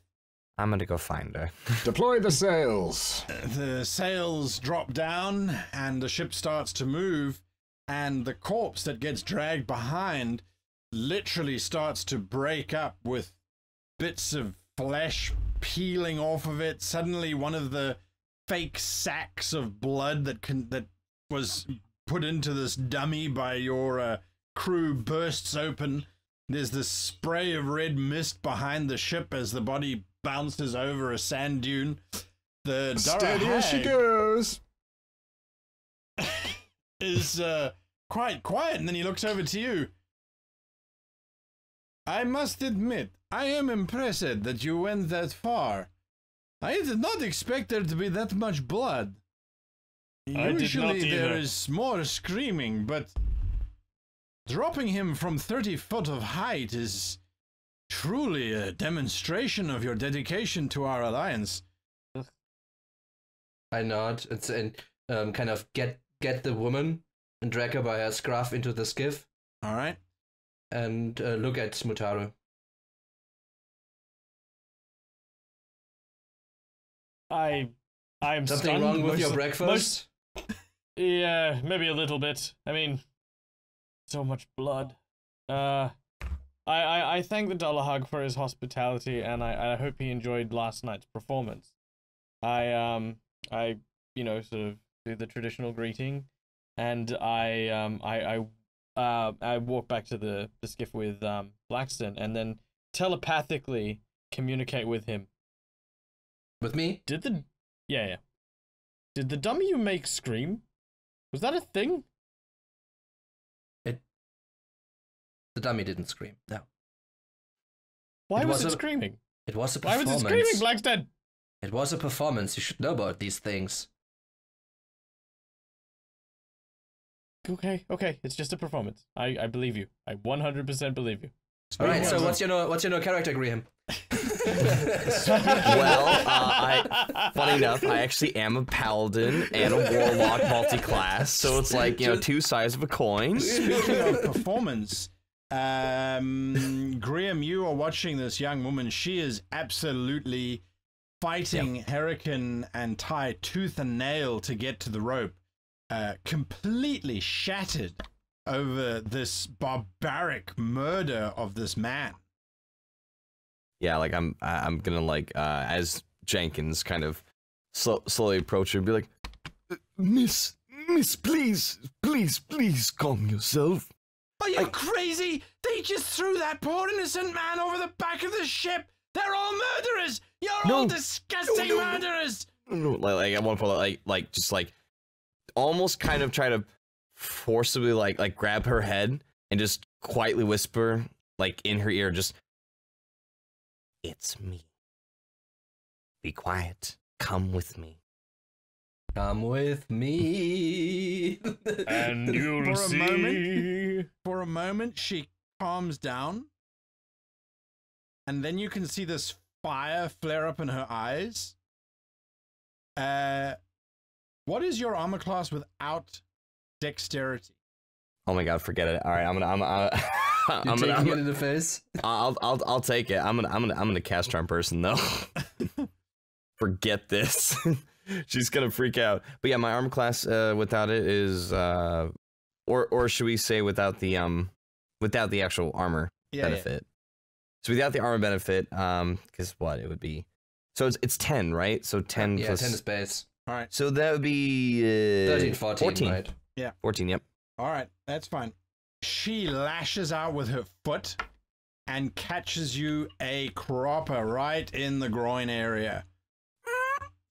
I'm gonna go find her. Deploy the sails. The sails drop down and the ship starts to move, and the corpse that gets dragged behind literally starts to break up with bits of flesh peeling off of it. Suddenly one of the fake sacks of blood that was put into this dummy by your crew bursts open. There's this spray of red mist behind the ship as the body bounces over a sand dune. The Steady as she Darahag goes. is quite quiet, and then he looks over to you. I must admit, I am impressed that you went that far. I did not expect there to be that much blood. I did not Usually there either. is more screaming, but dropping him from 30 foot of height is truly a demonstration of your dedication to our alliance. I nod and kind of get the woman and drag her by her scruff into the skiff All right. and look at Mutaru. I'm Something stunned. wrong with Most- your breakfast? Yeah, maybe a little bit. I mean, so much blood. I thank the Dollar Hug for his hospitality, and I hope he enjoyed last night's performance. I sort of do the traditional greeting, and I walk back to the skiff with Blackston, and then telepathically communicate with him. With me? Did the dummy you make scream? Was that a thing? The dummy didn't scream. No. Why was it screaming? It was a Why performance. was it screaming, Blackston? It was a performance. You should know about these things. Okay. It's just a performance. I believe you. I 100% believe you. All right. So what's your character, Graham? Well, funny enough, I actually am a paladin and a warlock multi-class, so it's like, two sides of a coin. Speaking of performance, Graham, you are watching this young woman. She is absolutely fighting Hurricane and Ty tooth and nail to get to the rope, completely shattered over this barbaric murder of this man. Yeah, like I'm gonna as Jenkins kind of slowly approach her and be like, Miss, please calm yourself. Are you crazy? They just threw that poor innocent man over the back of the ship. They're all murderers. You're all disgusting murderers. No, like at one point, just almost kind of try to forcibly like grab her head and just quietly whisper in her ear, just, "It's me. Be quiet. Come with me." Come with me. And you'll see. For a moment, she calms down. And then you can see this fire flare up in her eyes. What is your armor class without dexterity? Oh my god, forget it. All right, I'm You're taking it in the face. I'll take it. I'm gonna cast Charm Person though. Forget this. She's gonna freak out. But yeah, my armor class without it is or should we say without the actual armor benefit. So without the armor benefit, because what it would be. So it's 10, right? So 10 yeah, plus 10 is base. All right. So that would be 13, 14, right? Yeah. 14, yep. All right, that's fine. She lashes out with her foot and catches you a cropper right in the groin area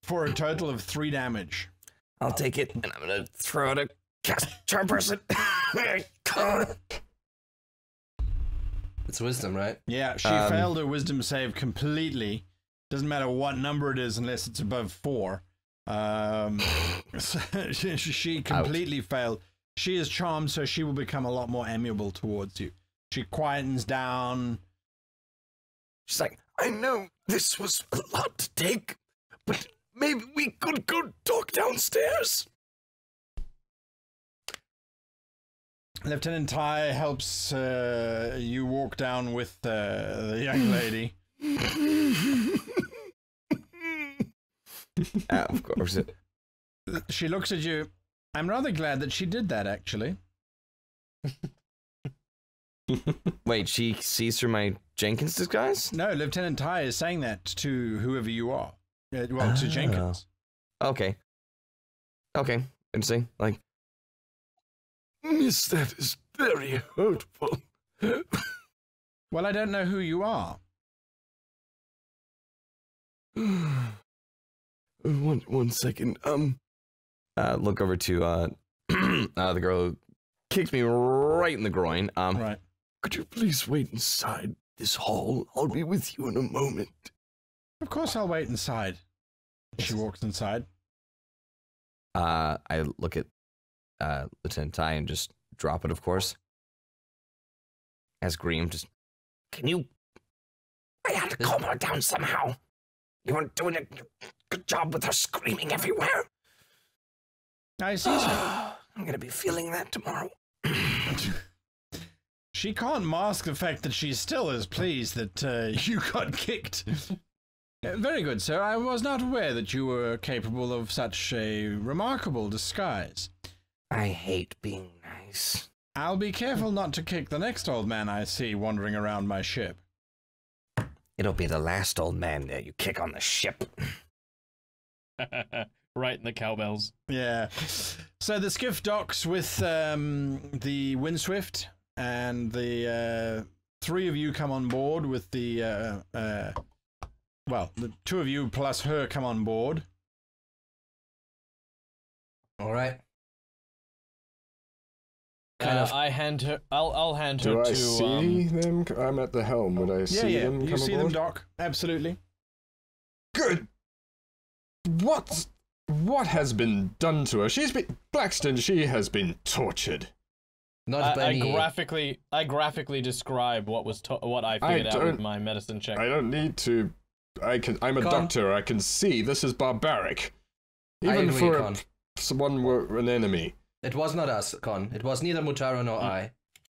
for a total of 3 damage. I'll take it, and I'm gonna throw it at cast Charm Person. It's wisdom, right? Yeah, she failed her wisdom save completely. Doesn't matter what number it is unless it's above 4. She completely failed. She is charmed, so she will become a lot more amiable towards you. She quietens down. She's like, I know this was a lot to take, but maybe we could go talk downstairs. Lieutenant Ty helps you walk down with the young lady. Of course. She looks at you. I'm rather glad that she did that, actually. Wait, she sees through my Jenkins disguise? No, Lieutenant Ty is saying that to whoever you are. Well, to Jenkins. Okay. Interesting. Miss, that is very hurtful. Well, I don't know who you are. One second. Look over to the girl who kicked me right in the groin. Right. Could you please wait inside this hall? I'll be with you in a moment. Of course I'll wait inside. She walks inside. I look at Lieutenant Ty and just drop it, of course. As Graham just, can you? I had to calm her down somehow. You weren't doing a good job with her screaming everywhere. I see, sir. I'm gonna be feeling that tomorrow. She can't mask the fact that she still is pleased that you got kicked. Very good, sir. I was not aware that you were capable of such a remarkable disguise. I hate being nice. I'll be careful not to kick the next old man I see wandering around my ship. It'll be the last old man that you kick on the ship. Right in the cowbells. Yeah. So the skiff docks with the Windswift, and the 3 of you come on board with the well, the 2 of you plus her come on board. All right. I hand her. I'll hand her Do to. I see them? I'm at the helm. Would I see them? You come see aboard? them dock. Absolutely. Good. What has been done to her? Blackston. She has been tortured. Not by me. I graphically describe what was what I figured out with my medicine check. I don't need to. I'm a doctor. I can see this is barbaric. Even for someone were an enemy. It was not us, Con. It was neither Mutaro nor I.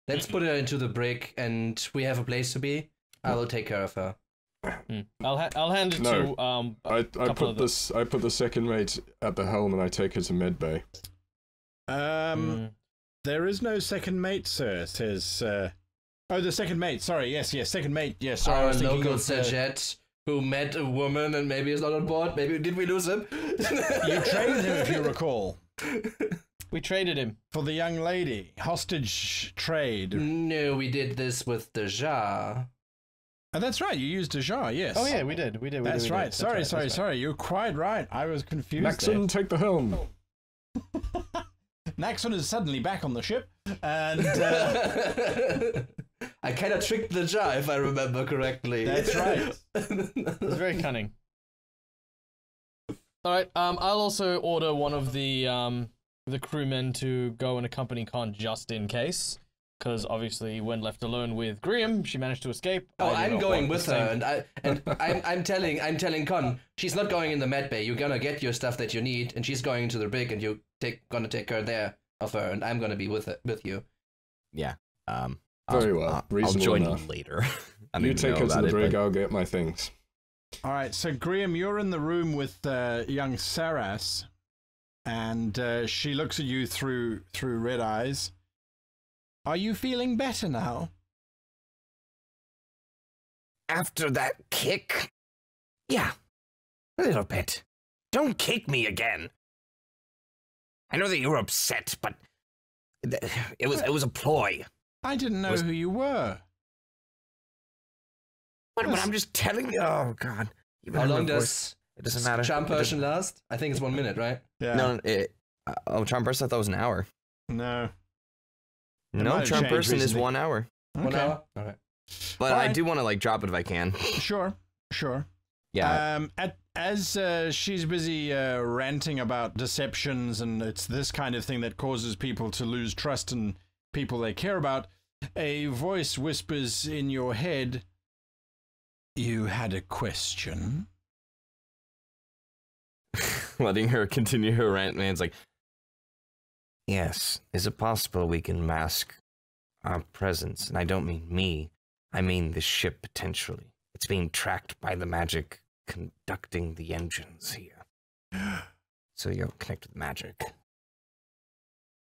Let's put her into the brig, and we have a place to be. I will take care of her. I'll hand it to I put the second mate at the helm, and I take her to medbay. There is no second mate, sir. Says oh, the second mate. Sorry, yes, second mate. Yes, sorry. Our local Sajet who met a woman and maybe is not on board. Maybe did we lose him? You traded him, if you recall. We traded him for the young lady. Hostage trade. No, we did this with Deja. Oh, that's right. You used Deja, yes. Oh yeah, we did. That's right. Sorry. You're quite right. I was confused. Maxon, take the helm. Naxon is suddenly back on the ship, and I kind of tricked the jar, if I remember correctly. That's right. It's very cunning. All right. I'll also order one of the crewmen to go and accompany Con just in case, because obviously when left alone with Griam, she managed to escape. Oh, I'm going with her, and I'm telling Con, she's not going in the med bay. You're gonna get your stuff that you need, and she's going into the brig, and you're gonna take her there of her, and I'm gonna be with you. Yeah. Very well. I'll join enough. you later. You take her to the brig. I'll get my things. All right. So Griam, you're in the room with young Saras, and she looks at you through red eyes. Are you feeling better now? After that kick? Yeah, a little bit. Don't kick me again. I know that you're upset, but it was a ploy. I didn't know who you were. But I'm just telling you. Oh God! How long does it doesn't matter? Charm Person last? I think it's 1 minute, right? Yeah. No, Charm Person, I thought it was an hour. No. No, Charm Person is 1 hour. Okay. 1 hour? All right. But I do want to drop it if I can. Sure. Yeah. As she's busy ranting about deceptions, and it's this kind of thing that causes people to lose trust in people they care about, a voice whispers in your head, "You had a question?" Letting her continue her rant, man's like, Yes. Is it possible we can mask our presence? And I don't mean me. I mean the ship potentially. It's being tracked by the magic conducting the engines here. So you'll connect with magic.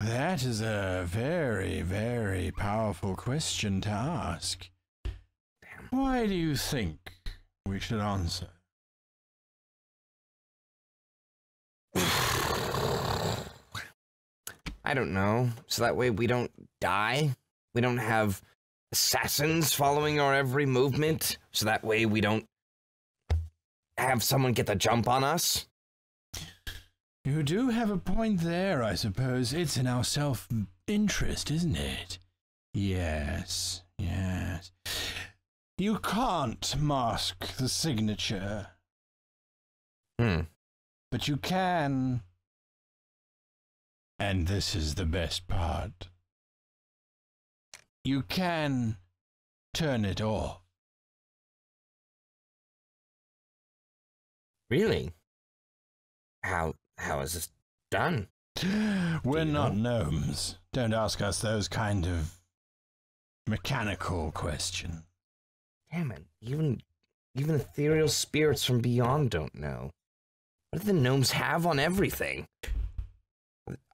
That is a very, very powerful question to ask. Damn. Why do you think we should answer? I don't know. So that way we don't die. We don't have assassins following our every movement. So that way we don't have someone get the jump on us. You do have a point there, I suppose. It's in our self-interest, isn't it? Yes. You can't mask the signature. But you can. And this is the best part. You can turn it off. Really? How is this done? We're not gnomes. Don't ask us those kind of mechanical questions. Damn it. Even ethereal spirits from beyond don't know. What do the gnomes have on everything?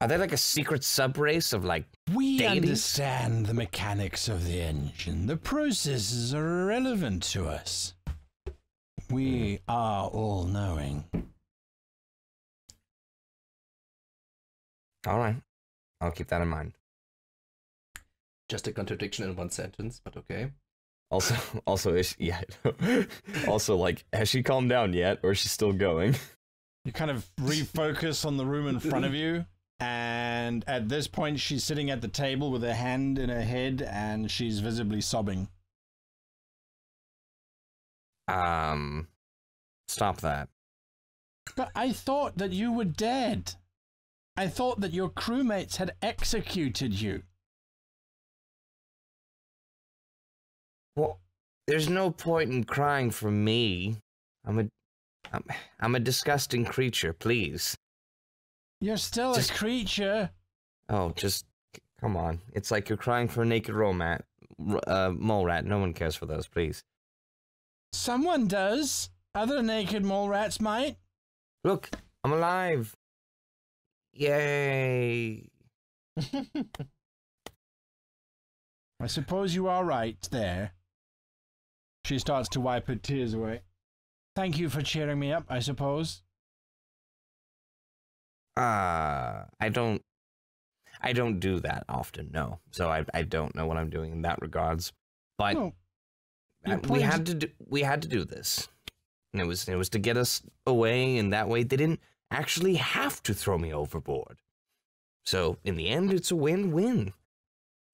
Are they like a secret sub-race of, like, We deities? understand the mechanics of the engine. The processes are irrelevant to us. We are all-knowing. All right. I'll keep that in mind. Just a contradiction in one sentence, but okay. Also, is she, yeah. Also, like, has she calmed down yet, or is she still going? You kind of refocus on the room in front of you, and at this point she's sitting at the table with her hand in her head, and she's visibly sobbing. Stop that. But I thought that you were dead. I thought that your crewmates had executed you. Well, there's no point in crying for me. I'm a disgusting creature, please. You're still Just- a creature. Oh, just come on. It's like you're crying for a naked mole rat. No one cares for those, please. Someone does. Other naked mole rats might. Look, I'm alive. Yay. I suppose you are right there. She starts to wipe her tears away. Thank you for cheering me up, I suppose. I don't do that often, no. So I don't know what I'm doing in that regards. But Oh, we had to do this. And it was to get us away, and that way they didn't actually have to throw me overboard. So in the end, it's a win-win.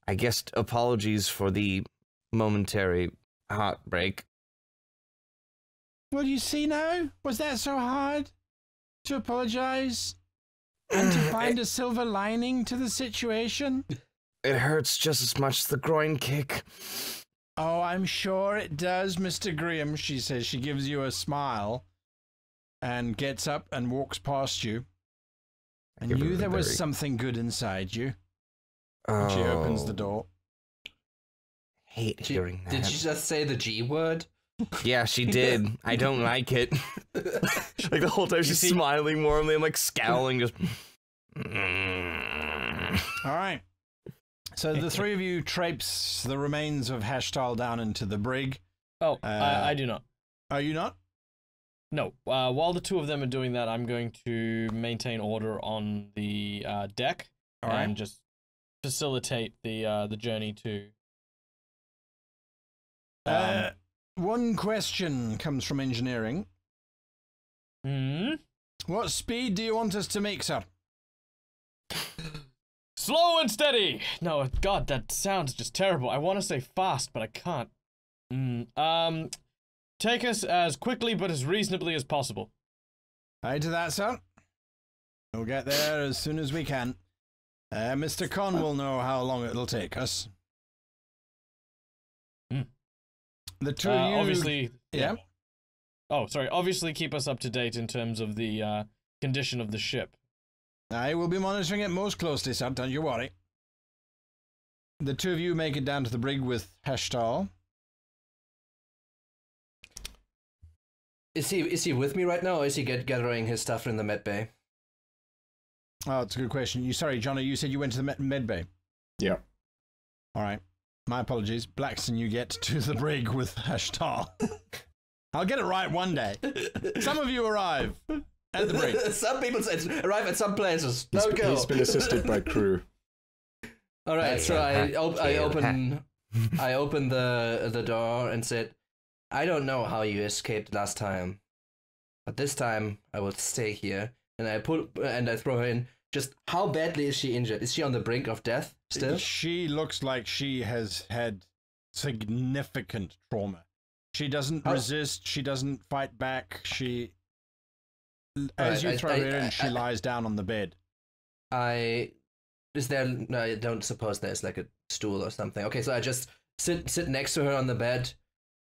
I guess apologies for the momentary heartbreak. well, you see now? Was that so hard? To apologize? And to find a silver lining to the situation? It hurts just as much as the groin kick. Oh, I'm sure it does, Mr. Grimm, she says. She gives you a smile and gets up and walks past you. I Give her knew a there was very- something good inside you. And she opens the Oh, door. Hate hearing that. Did she just say the G word? Yeah, she did. I don't like it. Like the whole time she's see- smiling warmly and like scowling, just. All right. So the three of you traipse the remains of Hashtal down into the brig. Oh, I do not. Are you not? No. While the two of them are doing that, I'm going to maintain order on the deck All right. and just facilitate the journey to. One question comes from engineering. What speed do you want us to make, sir? Slow and steady. No, God, that sounds just terrible. I want to say fast, but I can't. Take us as quickly but as reasonably as possible. Aye to that, sir. We'll get there as soon as we can. Mr. Con will know how long it'll take us. The two of you... Obviously. Yeah? Oh, sorry. Obviously, keep us up to date in terms of the condition of the ship. I will be monitoring it most closely, sir. Don't you worry. The two of you make it down to the brig with Hashtal. Is he with me right now, or is he gathering his stuff in the med bay? Oh, it's a good question. Sorry, Johnny, you said you went to the med bay. Yeah. All right. My apologies. Blackson, you get to the brig with Hashtal. I'll get it right one day. Some of you arrive at the brig. Some people arrive at some places. No go. He's been assisted by crew. All right, so I open Hail. the door and said, I don't know how you escaped last time, but this time I will stay here. And I throw her in. Just how badly is she injured? Is she on the brink of death still? She looks like she has had significant trauma. She doesn't resist. She doesn't fight back. As you throw her in, she lies down on the bed. No, I don't suppose there's like a stool or something. Okay, so I just sit next to her on the bed,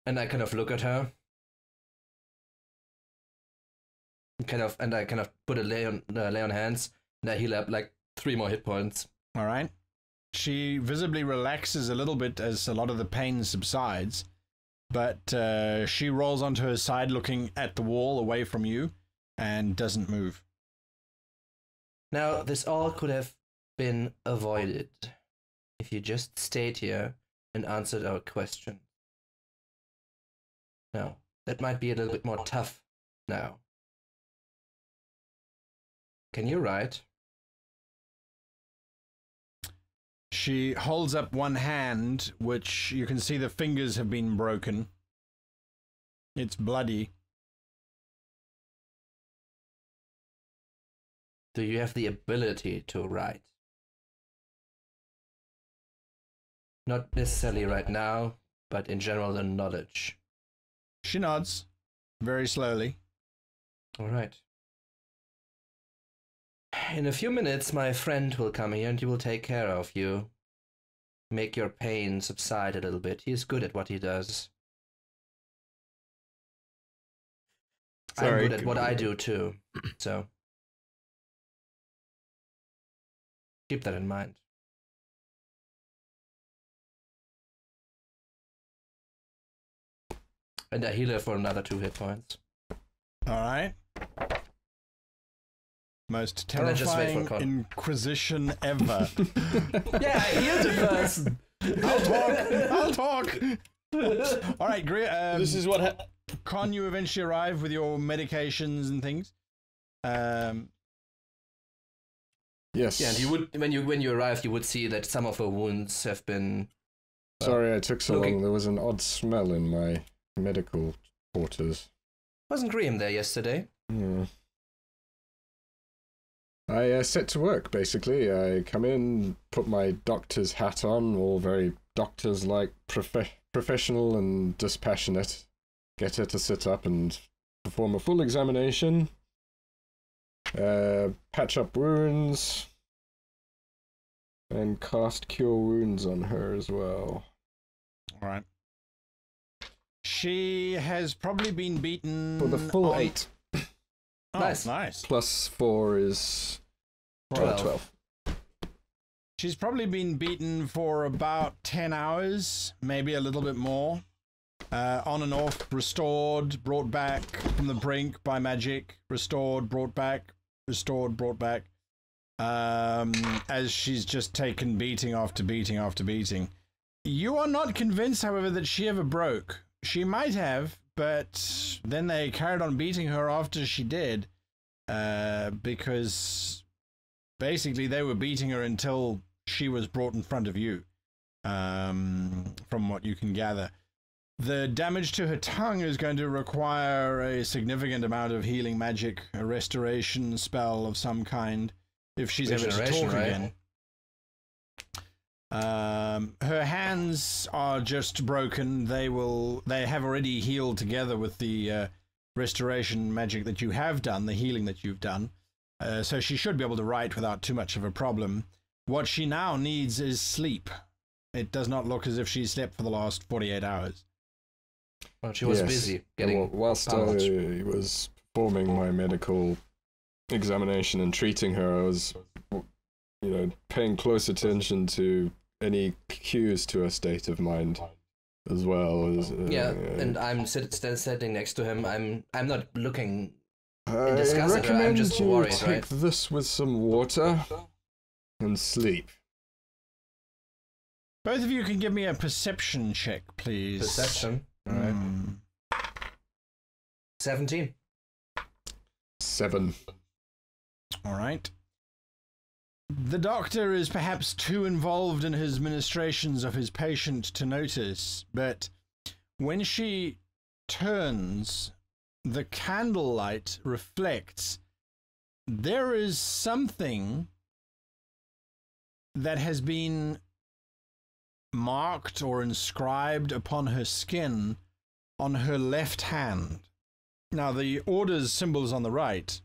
and I kind of look at her. I kind of put a lay on hands, and I heal up like 3 more hit points. All right. She visibly relaxes a little bit as a lot of the pain subsides, but she rolls onto her side looking at the wall away from you and doesn't move. Now, this all could have been avoided if you just stayed here and answered our question. Now, that might be a little bit more tough now. Can you write? She holds up one hand, which you can see the fingers have been broken. It's bloody. Do you have the ability to write? Not necessarily right now, but in general the knowledge. She nods, very slowly. All right. In a few minutes, my friend will come here and he will take care of you. Make your pain subside a little bit. He is good at what he does. Sorry, I'm good at what I do too, so keep that in mind. And I heal her for another 2 hit points. All right. Most And then just wait for terrifying Con. inquisition ever. Yeah, I healed the person. I'll talk. All right, great. This is what Con, you eventually arrive with your medications and things. Yes. Yeah, and you would when you arrive, you would see that some of her wounds have been. Sorry I took so looking- long. There was an odd smell in my medical quarters. Wasn't Graham there yesterday? Hmm. I set to work, basically. I come in, put my doctor's hat on, all very doctors-like, professional and dispassionate. Get her to sit up and perform a full examination. Patch up wounds. And cast Cure Wounds on her as well. All right. She has probably been beaten For the full on- 8. Oh, Nice. nice. Plus 4 is 12. She's probably been beaten for about 10 hours, maybe a little bit more. On and off, restored, brought back from the brink by magic, restored, brought back, restored, brought back. As she's just taken beating after beating after beating. You are not convinced, however, that she ever broke. She might have, but then they carried on beating her after she did, because basically they were beating her until she was brought in front of you, from what you can gather. The damage to her tongue is going to require a significant amount of healing magic, a restoration spell of some kind, if she's ever to Regeneration, talk right? again. Her hands are just broken. They have already healed together with the restoration magic that you have done, the healing that you've done. So she should be able to write without too much of a problem. What she now needs is sleep. It does not look as if she slept for the last 48 hours. Well, she was Yes. busy getting. Whilst powers. I was performing my medical examination and treating her, I was, paying close attention to any cues to her state of mind, as well as. And I'm sitting next to him. I'm not looking. I discuss it, or I'm recommend just you worried, take right? this with some water and sleep. Both of you can give me a perception check, please. Perception. All right. 17. 7. All right. The doctor is perhaps too involved in his ministrations of his patient to notice, but when she turns, the candlelight reflects. There is something that has been marked or inscribed upon her skin on her left hand. Now, the order's symbol is on the right,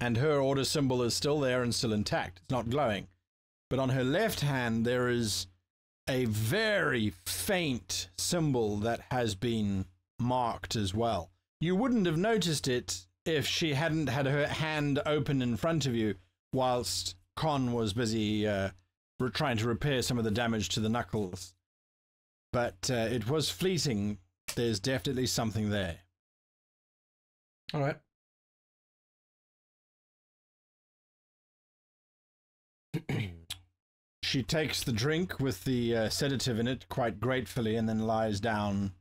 and her order symbol is still there and still intact. It's not glowing. But on her left hand, there is a very faint symbol that has been marked as well. You wouldn't have noticed it if she hadn't had her hand open in front of you whilst Con was busy trying to repair some of the damage to the knuckles. But it was fleeting. There's definitely something there. All right. She takes the drink with the sedative in it quite gratefully and then lies down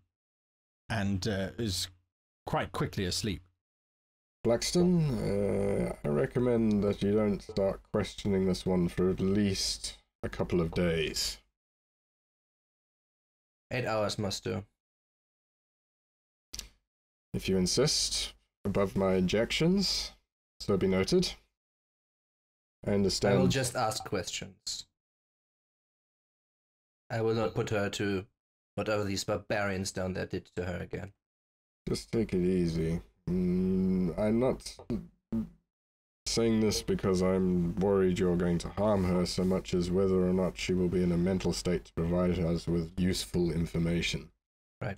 and is quite quickly asleep. Blackstone, I recommend that you don't start questioning this one for at least a couple of days. 8 hours must do. If you insist, above my injections, so be noted. I understand. I will just ask questions. I will not put her to whatever these barbarians down there did to her again. Just take it easy. I'm not saying this because I'm worried you're going to harm her so much as whether or not she will be in a mental state to provide us with useful information. Right.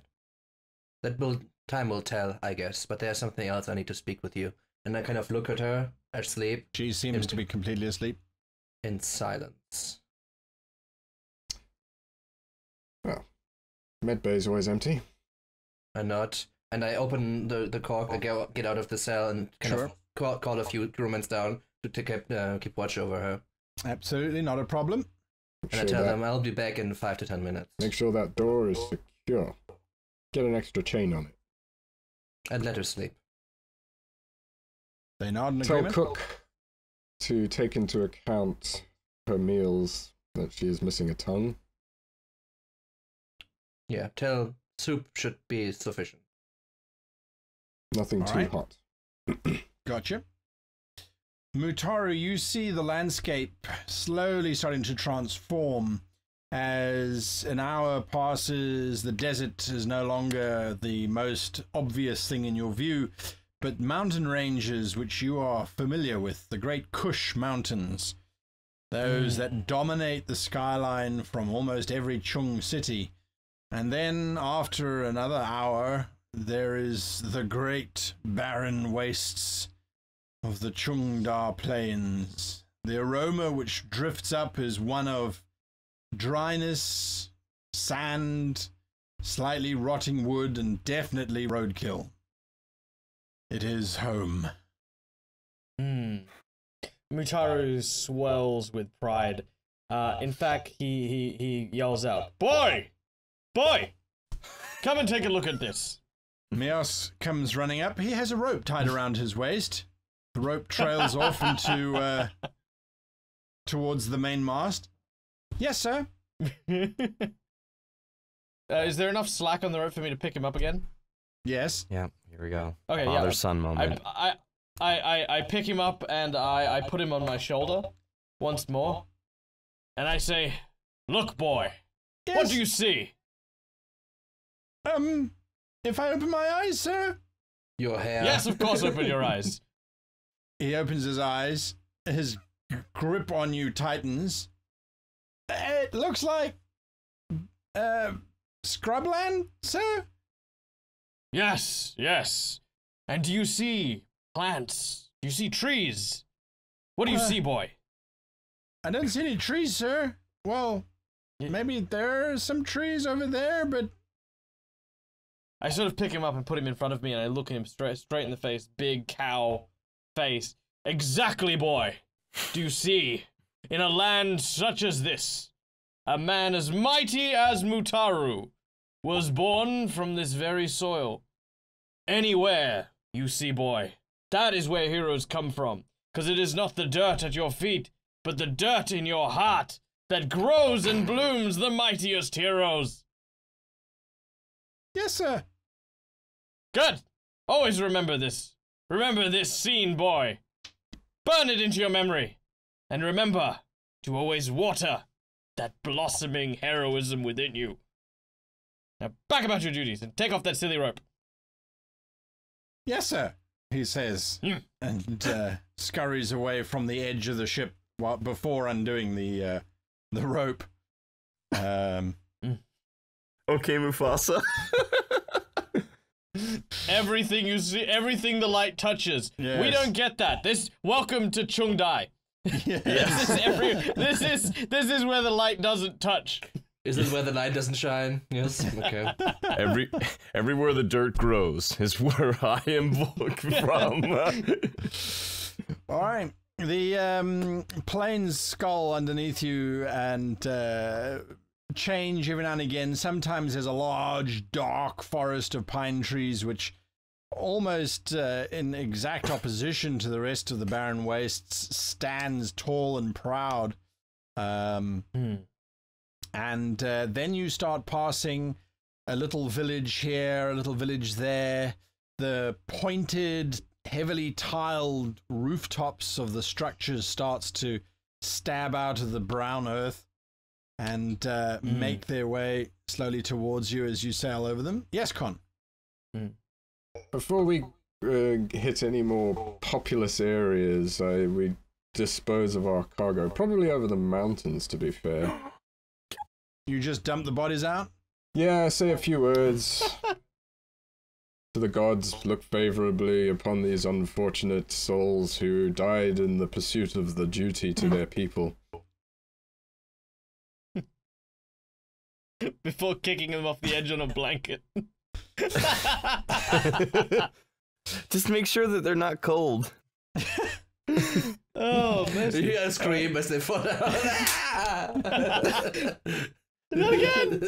Time will tell, I guess, but there's something else I need to speak with you. And I kind of look at her, asleep. She seems to be completely asleep. In silence. Well, medbay is always empty. I nod, and I open the cork, I get out of the cell and kind of call a few crewmen down to keep watch over her. Absolutely, not a problem. And I tell them I'll be back in 5 to 10 minutes. Make sure that door is secure. Get an extra chain on it. And let her sleep. They nod in Tell agreement. Cook to take into account her meals that she is missing a tongue. Yeah, tell soup should be sufficient. Nothing All too right. hot. Gotcha. Mutaru, you see the landscape slowly starting to transform. As an hour passes, the desert is no longer the most obvious thing in your view, but mountain ranges which you are familiar with, the Great Kush Mountains, those that dominate the skyline from almost every Chung city. And then, after another hour, there is the great barren wastes of the Chungda Plains. The aroma which drifts up is one of dryness, sand, slightly rotting wood, and definitely roadkill. It is home. Mutaru swells with pride. In fact, he yells out, "Boy! Boy! Come and take a look at this." Mios comes running up. He has a rope tied around his waist. The rope trails off into towards the main mast. Yes, sir. Is there enough slack on the rope for me to pick him up again? Yes. Yeah, here we go. Okay, Father yeah. son moment. I pick him up and I put him on my shoulder once more, and I say, "Look, boy, Yes. what do you see?" If I open my eyes, sir? Your hair. Yes, of course, open your eyes. He opens his eyes. His grip on you tightens. It looks like scrubland, sir? Yes, yes. And do you see plants? Do you see trees? What do you see, boy? I don't see any trees, sir. Well, maybe there are some trees over there, but I sort of pick him up and put him in front of me, and I look at him straight in the face, big cow face. Exactly, boy. Do you see, in a land such as this, a man as mighty as Mutaru was born from this very soil. Anywhere, you see, boy, that is where heroes come from, because it is not the dirt at your feet, but the dirt in your heart that grows and blooms the mightiest heroes. yes, sir. Good. Always remember this. Remember this scene, boy. Burn it into your memory. And remember to always water that blossoming heroism within you. Now back about your duties and take off that silly rope. Yes, sir, he says, and scurries away from the edge of the ship before undoing the rope. Okay, Mufasa. Everything you see, everything the light touches. Yes. We don't get that. Welcome to Chungdai. This is where the light doesn't touch. Is it where the light doesn't shine? Yes. Okay. Everywhere the dirt grows is where I am from. All right. The planes skull underneath you and change every now and again. Sometimes there's a large, dark forest of pine trees, which almost in exact opposition to the rest of the barren wastes stands tall and proud. And then you start passing a little village here, a little village there. The pointed, heavily tiled rooftops of the structures starts to stab out of the brown earth and make their way slowly towards you as you sail over them. Yes, Con? Before we hit any more populous areas, we dispose of our cargo, probably over the mountains, to be fair. You just dump the bodies out? Yeah, say a few words. To the gods, look favorably upon these unfortunate souls who died in the pursuit of the duty to their people. Before kicking them off the edge on a blanket. Just make sure that they're not cold. Oh, man. You guys scream as they fall down. Not again!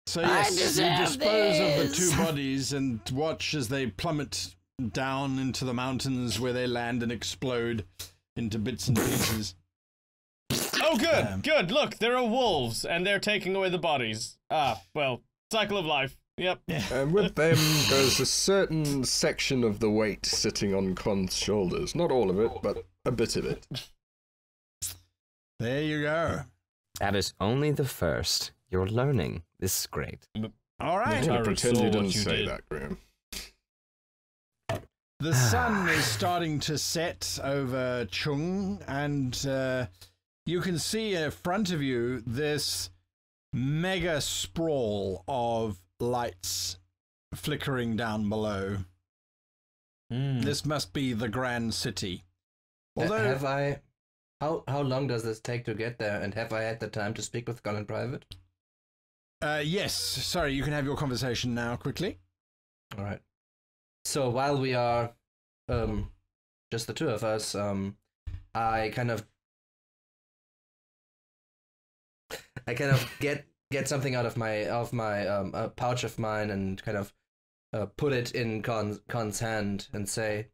So yes, you dispose of the two bodies and watch as they plummet down into the mountains where they land and explode into bits and pieces. Oh, good, good. Look, there are wolves, and they're taking away the bodies. Ah, well, cycle of life. Yep. And with them goes a certain section of the weight sitting on Con's shoulders. Not all of it, but a bit of it. There you go. That is only the first. You're learning. This is great. All right. I'm gonna pretend saw you what didn't you say did. that, Graham. The sun is starting to set over Chung, and you can see in front of you this mega sprawl of lights flickering down below. This must be the Grand City. Although, Have I... How long does this take to get there, and have I had the time to speak with Gun in private? yes, sorry, you can have your conversation now quickly. All right. So while we are just the two of us, I kind of get something out of my pouch of mine and kind of put it in Con's hand and say,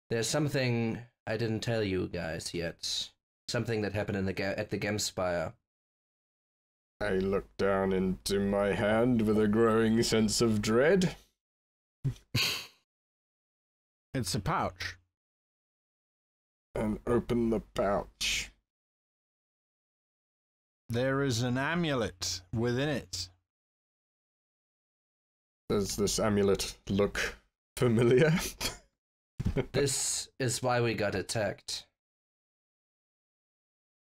"There's something I didn't tell you guys yet. Something that happened in at the Gemspire." I look down into my hand with a growing sense of dread. It's a pouch. And open the pouch. There is an amulet within it. Does this amulet look familiar? This is why we got attacked.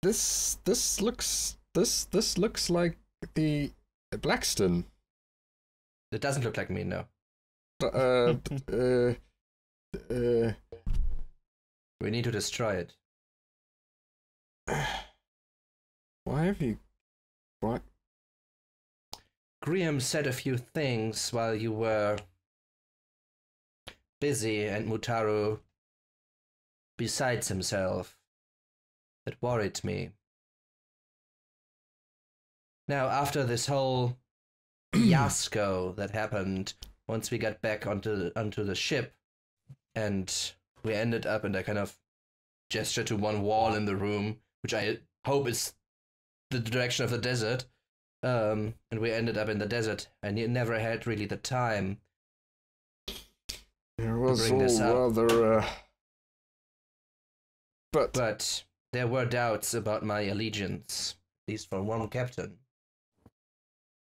This looks like the Blackstone. It doesn't look like me, no. We need to destroy it. Why have you... What? Graham said a few things while you were busy, and Mutaru, besides himself, that worried me. Now, after this whole fiasco that happened, once we got back onto the ship, and we ended up, and I kind of gestured to one wall in the room, which I hope is the direction of the desert, and we ended up in the desert, and you never had really the time. It was bring this up. all rather, But there were doubts about my allegiance, at least from one captain.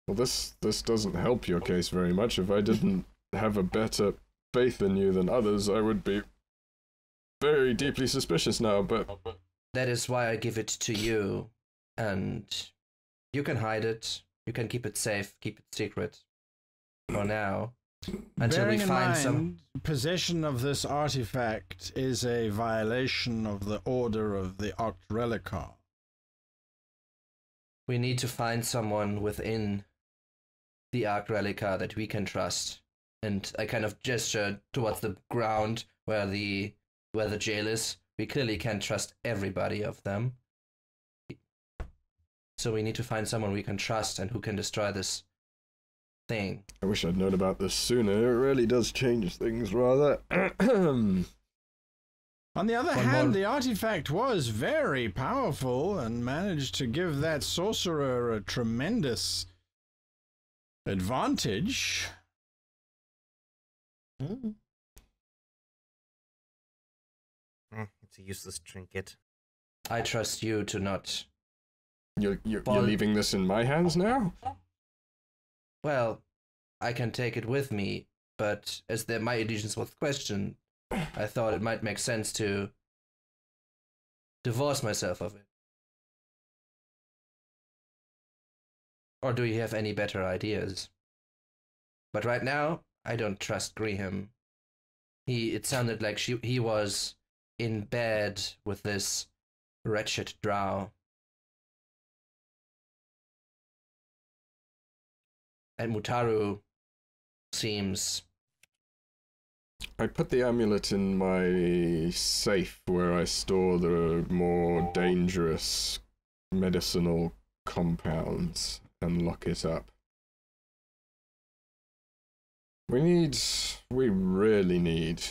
Well, this doesn't help your case very much. If I didn't have a better faith in you than others, I would be very deeply suspicious now, but... That is why I give it to you, and you can hide it, you can keep it safe, keep it secret, for now, until Bearing we in find mind, some... possession of this artifact is a violation of the order of the Octrelicar. We need to find someone within the Arc Relica that we can trust. And I kind of gesture towards the ground where the jail is, We clearly can't trust everybody of them. So we need to find someone we can trust and who can destroy this thing. I wish I'd known about this sooner. It really does change things rather. On the other hand, the artifact was very powerful and managed to give that sorcerer a tremendous advantage. It's a useless trinket. I trust you to not... You're leaving this in my hands now? Well, I can take it with me, but as my allegiance was questioned, I thought it might make sense to divorce myself of it. Or do you have any better ideas? But right now, I don't trust Graham. It sounded like he was in bed with this wretched drow. And Mutaru seems... I put the amulet in my safe where I store the more dangerous medicinal compounds and lock it up. We really need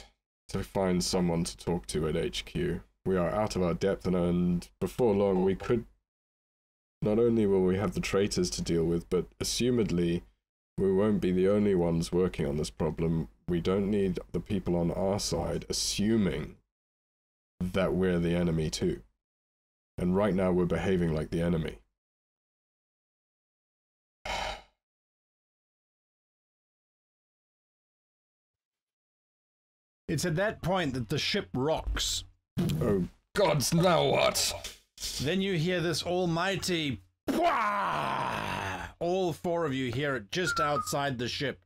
to find someone to talk to at HQ. We are out of our depth, and before long we could... Not only will we have the traitors to deal with, but assumedly we won't be the only ones working on this problem. We don't need the people on our side assuming that we're the enemy too. And right now we're behaving like the enemy. It's at that point that the ship rocks. Oh gods, now what? Then you hear this almighty... All four of you hear it just outside the ship.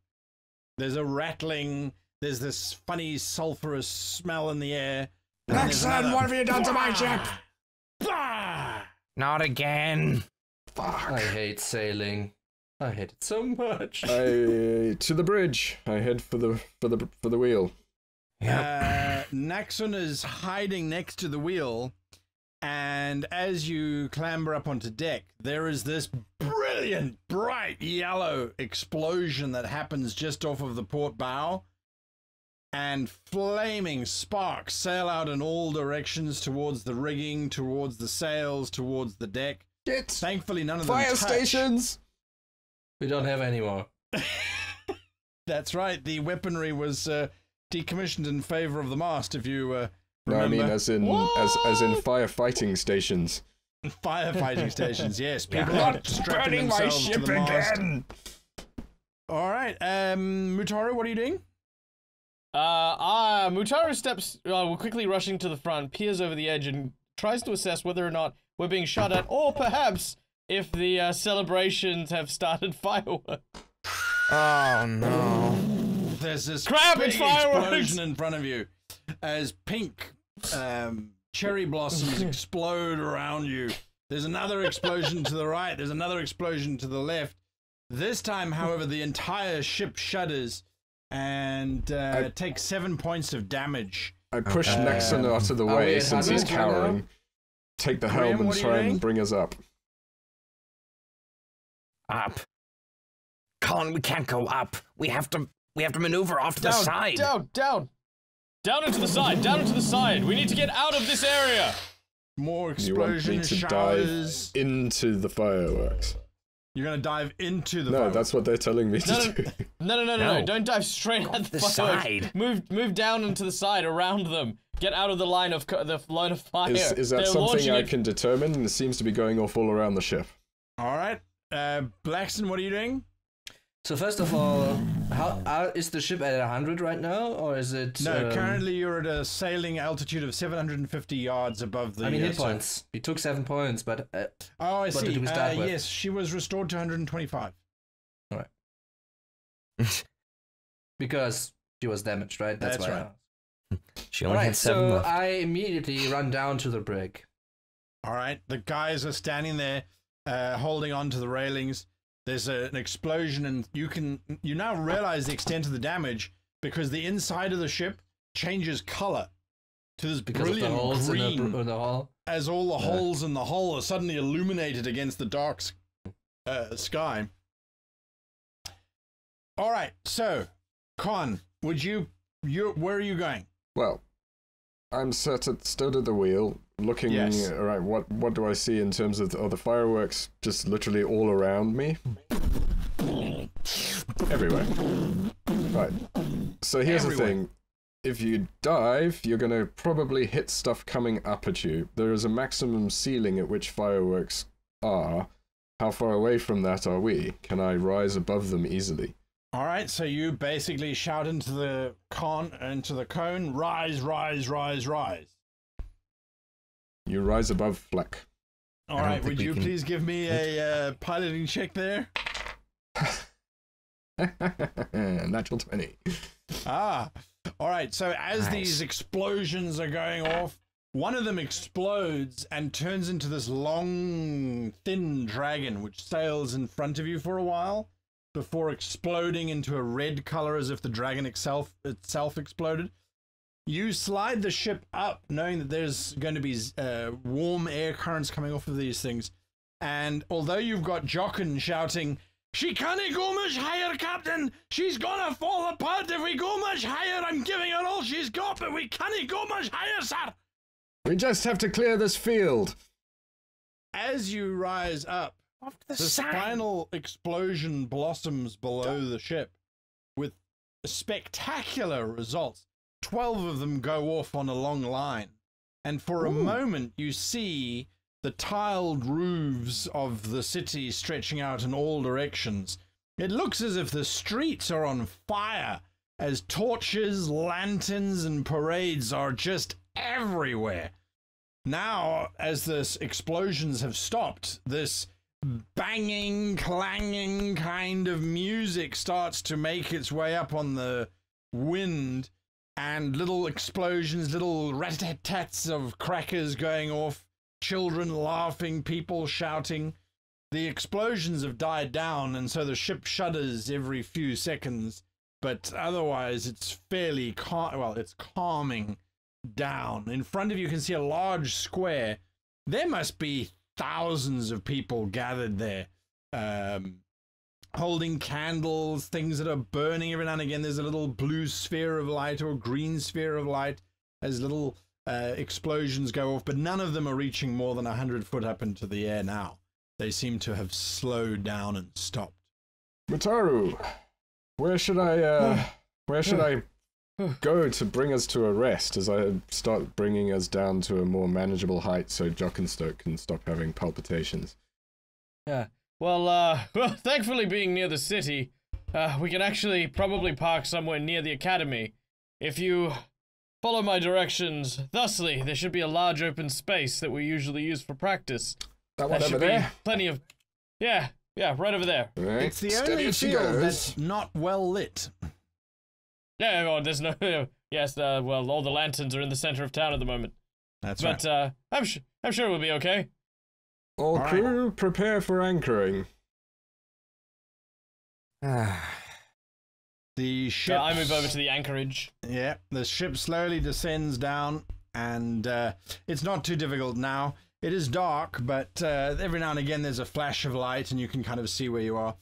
There's a rattling, there's this funny sulphurous smell in the air. Nexon, what have you done to my ship? Not again. Fuck. I hate sailing. I hate it so much. To the bridge. I head for the wheel. Naxon is hiding next to the wheel, and as you clamber up onto deck, there is this brilliant, bright yellow explosion that happens just off of the port bow, and flaming sparks sail out in all directions towards the rigging, towards the sails, towards the deck. Shit. Thankfully, none of them Fire touch. stations! We don't have any more. That's right, the weaponry was decommissioned in favor of the mast, if you remember. No, I mean as in firefighting stations. Firefighting stations, yes. People Not are strapping burning my themselves to ship the mast. again! All right, Mutaru, what are you doing? Mutaru steps, quickly rushing to the front, peers over the edge, and tries to assess whether or not we're being shot at, or perhaps if the celebrations have started fireworks. Oh no. There's this Crap, big it's fireworks! explosion in front of you as pink cherry blossoms explode around you. There's another explosion to the right. There's another explosion to the left. This time, however, the entire ship shudders and takes 7 points of damage. I push Nexon out of the way since he's cowering. Take the helm and try and bring us up. Up. Colin, we can't go up. We have to maneuver off to the side. Down into the side, down into the side. We need to get out of this area. More You want me explosions, to showers. dive into the fireworks? You're gonna dive into the No, fireworks. that's what they're telling me to do. No. Don't dive straight at the fireworks. side. Move down into the side around them. Get out of the line of fire. Is that They're something launching I it- can determine? It seems to be going off all around the ship. All right, Blackson, what are you doing? So first of all, how is the ship at 100 right now, or is it? No, currently you're at a sailing altitude of 750 yards above the... I mean hit points. We took 7 points, but Oh, I what see. did we start with? Yes, she was restored to 125. all right. Because she was damaged, right? That's why. right. She All only right, had 7 so left. I immediately run down to the brig. All right, the guys are standing there, holding on to the railings. There's an explosion, and you now realize the extent of the damage because the inside of the ship changes color. to this Because of the brilliant holes green in the hall. as all the holes in the hull are suddenly illuminated against the dark sky. All right, so Con, would you where are you going? Well, I'm stood at the wheel, looking around. What do I see in terms of the fireworks? Just literally all around me, everywhere. Right. So here's the thing: if you dive, you're gonna probably hit stuff coming up at you. There is a maximum ceiling at which fireworks are. How far away from that are we? Can I rise above them easily? All right, so you basically shout into the cone, rise, rise, rise, rise. You rise above Fleck. All right, would you please give me a piloting check there? Natural 20. Ah, all right. So as these explosions are going off, one of them explodes and turns into this long, thin dragon, which sails in front of you for a while before exploding into a red color as if the dragon itself exploded. You slide the ship up, knowing that there's going to be warm air currents coming off of these things. And although you've got Jochen shouting, "She can't go much higher, Captain! She's gonna fall apart if we go much higher! I'm giving her all she's got, but we can't go much higher, sir!" We just have to clear this field. As you rise up, this final explosion blossoms below the ship with spectacular results. 12 of them go off on a long line. And for a moment, you see the tiled roofs of the city stretching out in all directions. It looks as if the streets are on fire, as torches, lanterns, and parades are just everywhere. Now, as the explosions have stopped, this banging, clanging kind of music starts to make its way up on the wind, and little explosions, little rat-tat-tats of crackers going off, children laughing, people shouting. The explosions have died down, and so the ship shudders every few seconds, but otherwise it's fairly it's calming down. In front of you can see a large square. There must be thousands of people gathered there, holding candles, things that are burning every now and again. There's a little blue sphere of light or green sphere of light as little explosions go off, but none of them are reaching more than 100 foot up into the air now. They seem to have slowed down and stopped. Mutaru, where should I go to bring us to a rest as I start bringing us down to a more manageable height so Jock and Stoke can stop having palpitations? Yeah. Well, thankfully being near the city, we can actually probably park somewhere near the academy. If you follow my directions thusly, there should be a large open space that we usually use for practice. That one over there? Plenty of... Yeah, right over there. Right. It's the only field that's not well lit. Yeah, well, there's no... Yes, well, all the lanterns are in the center of town at the moment. That's right. But, I'm sure we'll be okay. All crew, prepare for anchoring. The ship... I move over to the anchorage. Yeah, the ship slowly descends down, and it's not too difficult now. It is dark, but every now and again there's a flash of light, and you can kind of see where you are.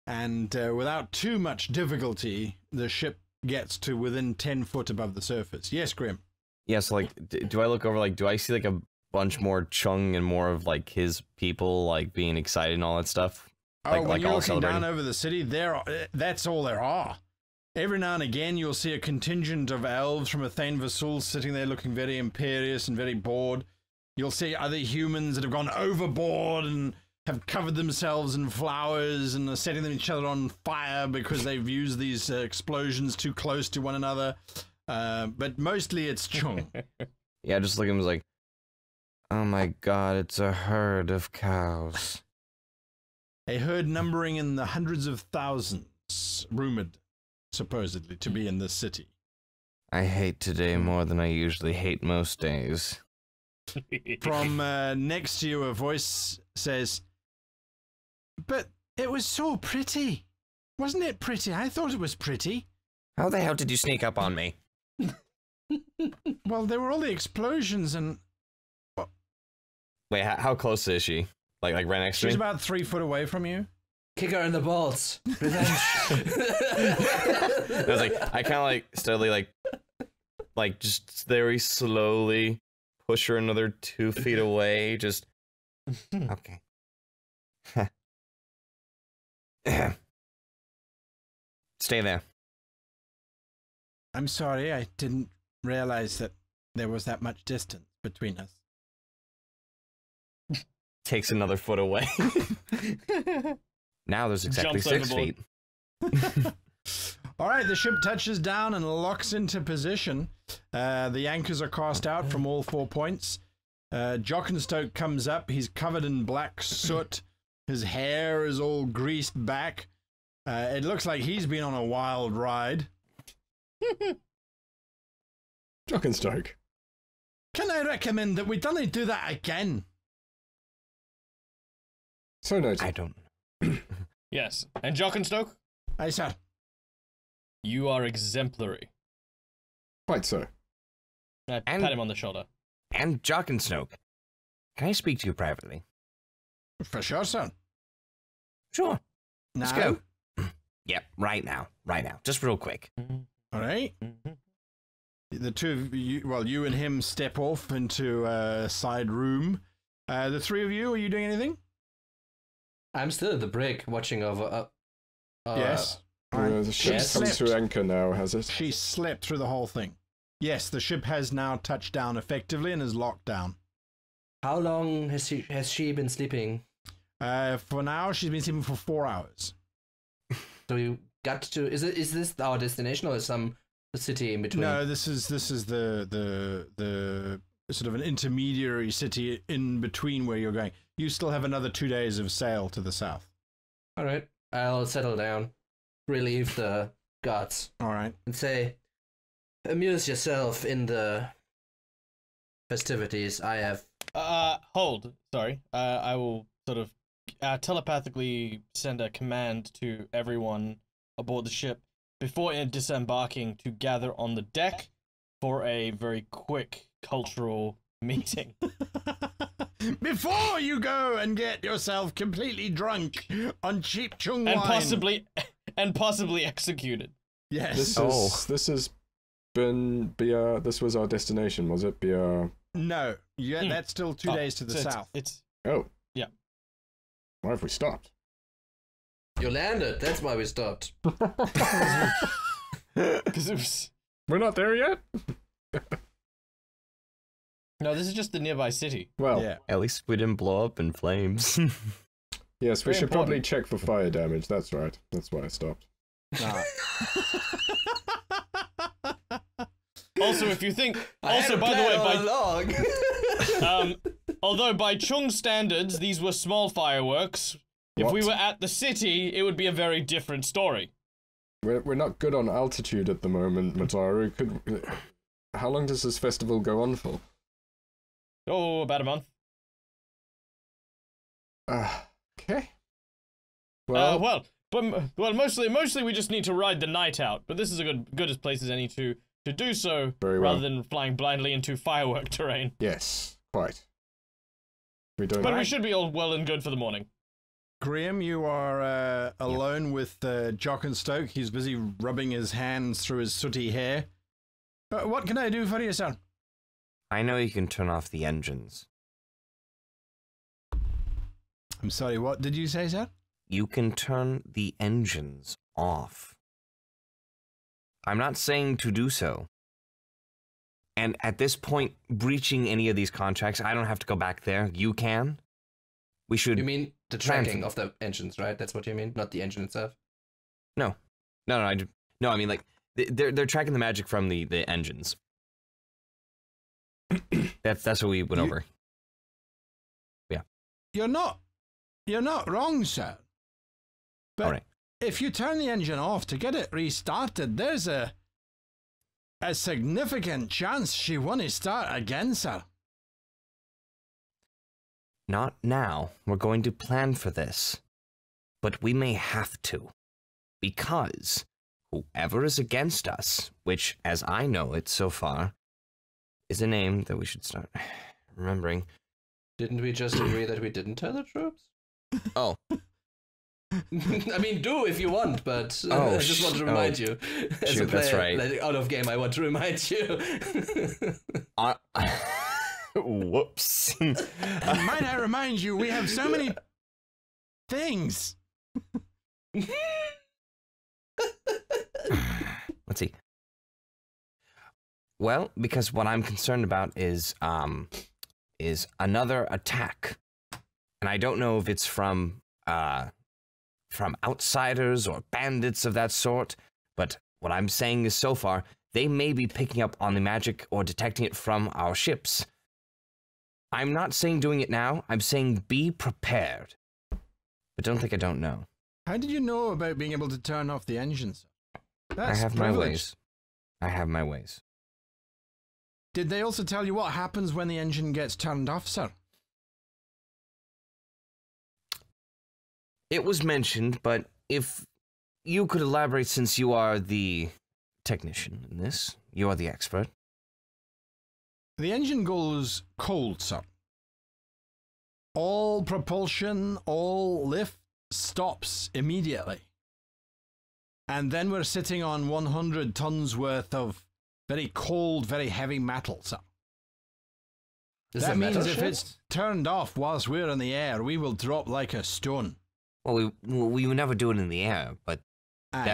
And without too much difficulty, the ship gets to within 10 foot above the surface. Yes, Grim? Yeah, so, like, do I look over, like, do I see, like, a bunch more Chung and more of, like, his people, like, being excited and all that stuff? Like, when you're looking down over the city, that's all there are. Every now and again, you'll see a contingent of elves from Athane Vasul sitting there looking very imperious and very bored. You'll see other humans that have gone overboard and have covered themselves in flowers and are setting each other on fire because they've used these explosions too close to one another. But mostly it's Chung. Yeah, just look at him like, oh my god, it's a herd of cows. A herd numbering in the hundreds of thousands, rumored, supposedly, to be in this city. I hate today more than I usually hate most days. From next to you, a voice says, "But it was so pretty. Wasn't it pretty? I thought it was pretty." How the hell did you sneak up on me? Well, there were all the explosions and... Wait, how close is she? Like right next to me? She's about 3 foot away from you. Kick her in the balls. Revenge. I was like, I kind of like steadily like just very slowly push her another 2 feet away. Just okay. Stay there. I'm sorry, I didn't realize that there was that much distance between us. Takes another foot away. Now there's exactly Jumps 6 overboard. feet. All right, the ship touches down and locks into position. The anchors are cast out from all 4 points. Jockenstoke comes up. He's covered in black soot. His hair is all greased back. It looks like he's been on a wild ride. Jockenstoke. Can I recommend that we don't do that again? So noted. I don't. Yes. And Jockenstoke, Aye, sir. you are exemplary. Quite so. I And- pat him on the shoulder. And Jockensnoke, can I speak to you privately? For sure, sir. Sure. Let's Now? go. Yep, right now. Right now. Just real quick. All right. The two of you, well, you and him step off into a side room. The 3 of you, are you doing anything? I'm still at the brig watching over. Yes. The ship's come slept. to anchor now, has it? She slept through the whole thing. Yes, the ship has now touched down effectively and is locked down. How long has she been sleeping? For now, she's been sleeping for 4 hours. So you got to. Is this our destination or is some city in between? No, this is the sort of an intermediary city in between where you're going. You still have another 2 days of sail to the south. All right, I'll settle down, relieve the guards, All right. and say, amuse yourself in the festivities. I have. Hold. Sorry. I will sort of telepathically send a command to everyone aboard the ship before disembarking to gather on the deck for a very quick cultural meeting. Before you go and get yourself completely drunk on cheap chung and wine. possibly executed. Yes. This was our destination, was it? No. Yeah, that's still 2 days to the so south. It's Oh. Yeah. Why have we stopped? You landed. That's why we stopped. because it was. We're not there yet? No, this is just the nearby city. Well, Yeah. At least we didn't blow up in flames. yes, we Very should probably important. check for fire damage. That's right. That's why I stopped. Ah. Also, if you think, also by the way, although by Chung standards these were small fireworks, if we What? were at the city, it would be a very different story. We're not good on altitude at the moment, Mataru. How long does this festival go on for? Oh, about a month. Okay. Well, mostly we just need to ride the night out. But this is a good as place as any to do so, Very rather well. than flying blindly into firework terrain. Yes, quite. We don't. But we should be all well and good for the morning. Graham, you are alone with Jockenstoke. He's busy rubbing his hands through his sooty hair. What can I do for you, son? I know you can turn off the engines. I'm sorry, what did you say, sir? You can turn the engines off. I'm not saying to do so. And at this point, breaching any of these contracts, I don't have to go back there. You can. We should. You mean the tracking of the engines, right? That's what you mean, not the engine itself. No. I mean, like, they're tracking the magic from the engines. That's what we went over. Yeah. You're not wrong, sir. But All right. if you turn the engine off to get it restarted, there's a significant chance she won't start again, sir. Not now. We're going to plan for this. But we may have to. Because whoever is against us, which, as I know it so far, is a name that we should start remembering. Didn't we just agree that we didn't tell the troops? Oh. I mean, do if you want, but Oh, I just want to remind you. As shoot, a player, that's right. like, out of game, I want to remind you. Whoops. Might I remind you, we have so many things. Let's see. Well, because what I'm concerned about is another attack, and I don't know if it's from outsiders or bandits of that sort. But what I'm saying is, so far, they may be picking up on the magic or detecting it from our ships. I'm not saying doing it now. I'm saying be prepared. But don't think I don't know. How did you know about being able to turn off the engines? I have my ways. I have my ways. Did they also tell you what happens when the engine gets turned off, sir? It was mentioned, but if you could elaborate, since you are the technician in this, you are the expert. The engine goes cold, sir. All propulsion, all lift stops immediately. And then we're sitting on 100 tons worth of very cold, very heavy metal, sir. That means if it's turned off whilst we're in the air, we will drop like a stone. Well, we would never do it in the air, but Aye.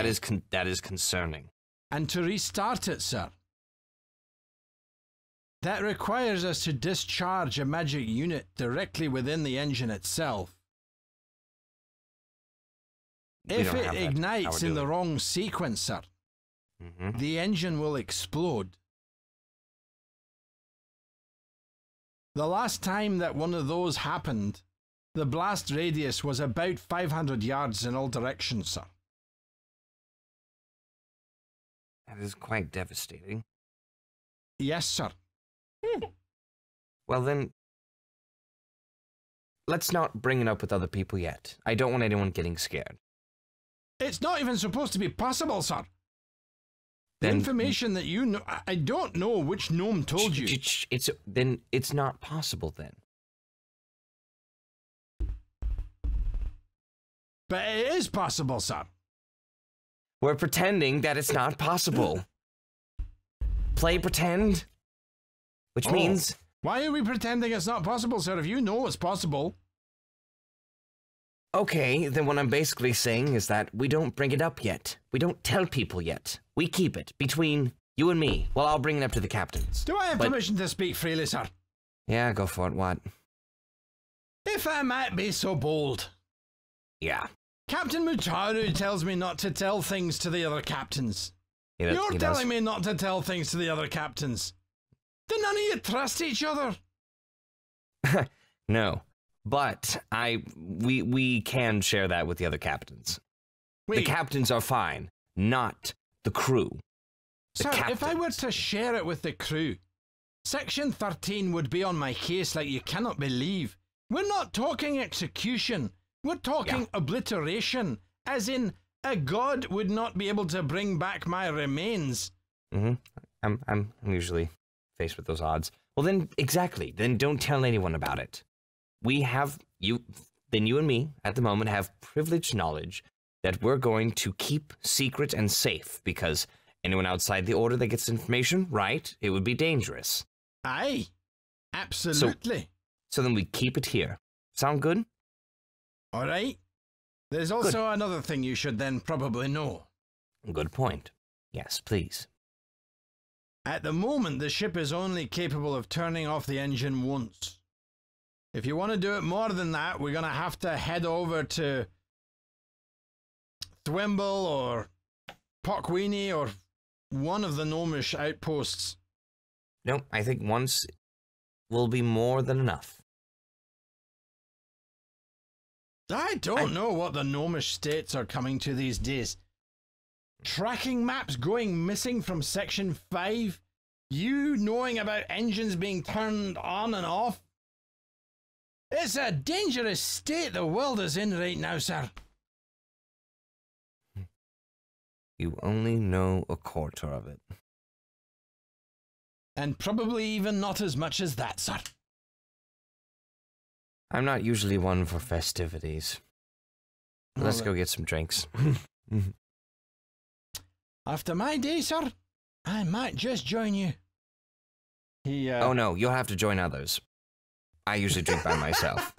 that is concerning. And to restart it, sir, that requires us to discharge a magic unit directly within the engine itself. If it ignites in the wrong sequence, sir, the engine will explode. The last time that one of those happened, the blast radius was about 500 yards in all directions, sir. That is quite devastating. Yes, sir. Well then, let's not bring it up with other people yet. I don't want anyone getting scared. It's not even supposed to be possible, sir. The Then, information that you know, I don't know which gnome told you. It's not possible then. But it is possible, sir. We're pretending that it's not possible. Play pretend, which means... Why are we pretending it's not possible, sir, if you know it's possible? Okay, then what I'm basically saying is that we don't bring it up yet. We don't tell people yet. We keep it between you and me. Well, I'll bring it up to the captains. Do I have permission to speak freely, sir? Yeah, go for it. What? If I might be so bold. Yeah. Captain Mutaru tells me not to tell things to the other captains. You're telling me not to tell things to the other captains. Do none of you trust each other? No. But we can share that with the other captains. Wait. The captains are fine, not the crew. Sir, if I were to share it with the crew, Section 13 would be on my case like you cannot believe. We're not talking execution. We're talking obliteration, as in a god would not be able to bring back my remains. I'm usually faced with those odds. Well, then, exactly. Then don't tell anyone about it. We have, you and me, at the moment, have privileged knowledge that we're going to keep secret and safe, because anyone outside the order that gets information, right, it would be dangerous. Aye, absolutely. So then we keep it here. Sound good? All right. There's also another thing you should then probably know. Good point. Yes, please. At the moment, the ship is only capable of turning off the engine once. If you want to do it more than that, we're going to have to head over to Thwimble or Pokwini or one of the gnomish outposts. No, I think once will be more than enough. I don't know what the gnomish states are coming to these days. Tracking maps going missing from Section 5? You knowing about engines being turned on and off? It's a dangerous state the world is in right now, sir. You only know a quarter of it. And probably even not as much as that, sir. I'm not usually one for festivities. Let's Well, go get some drinks. After my day, sir, I might just join you. He, Oh no, you'll have to join others. I usually drink by myself.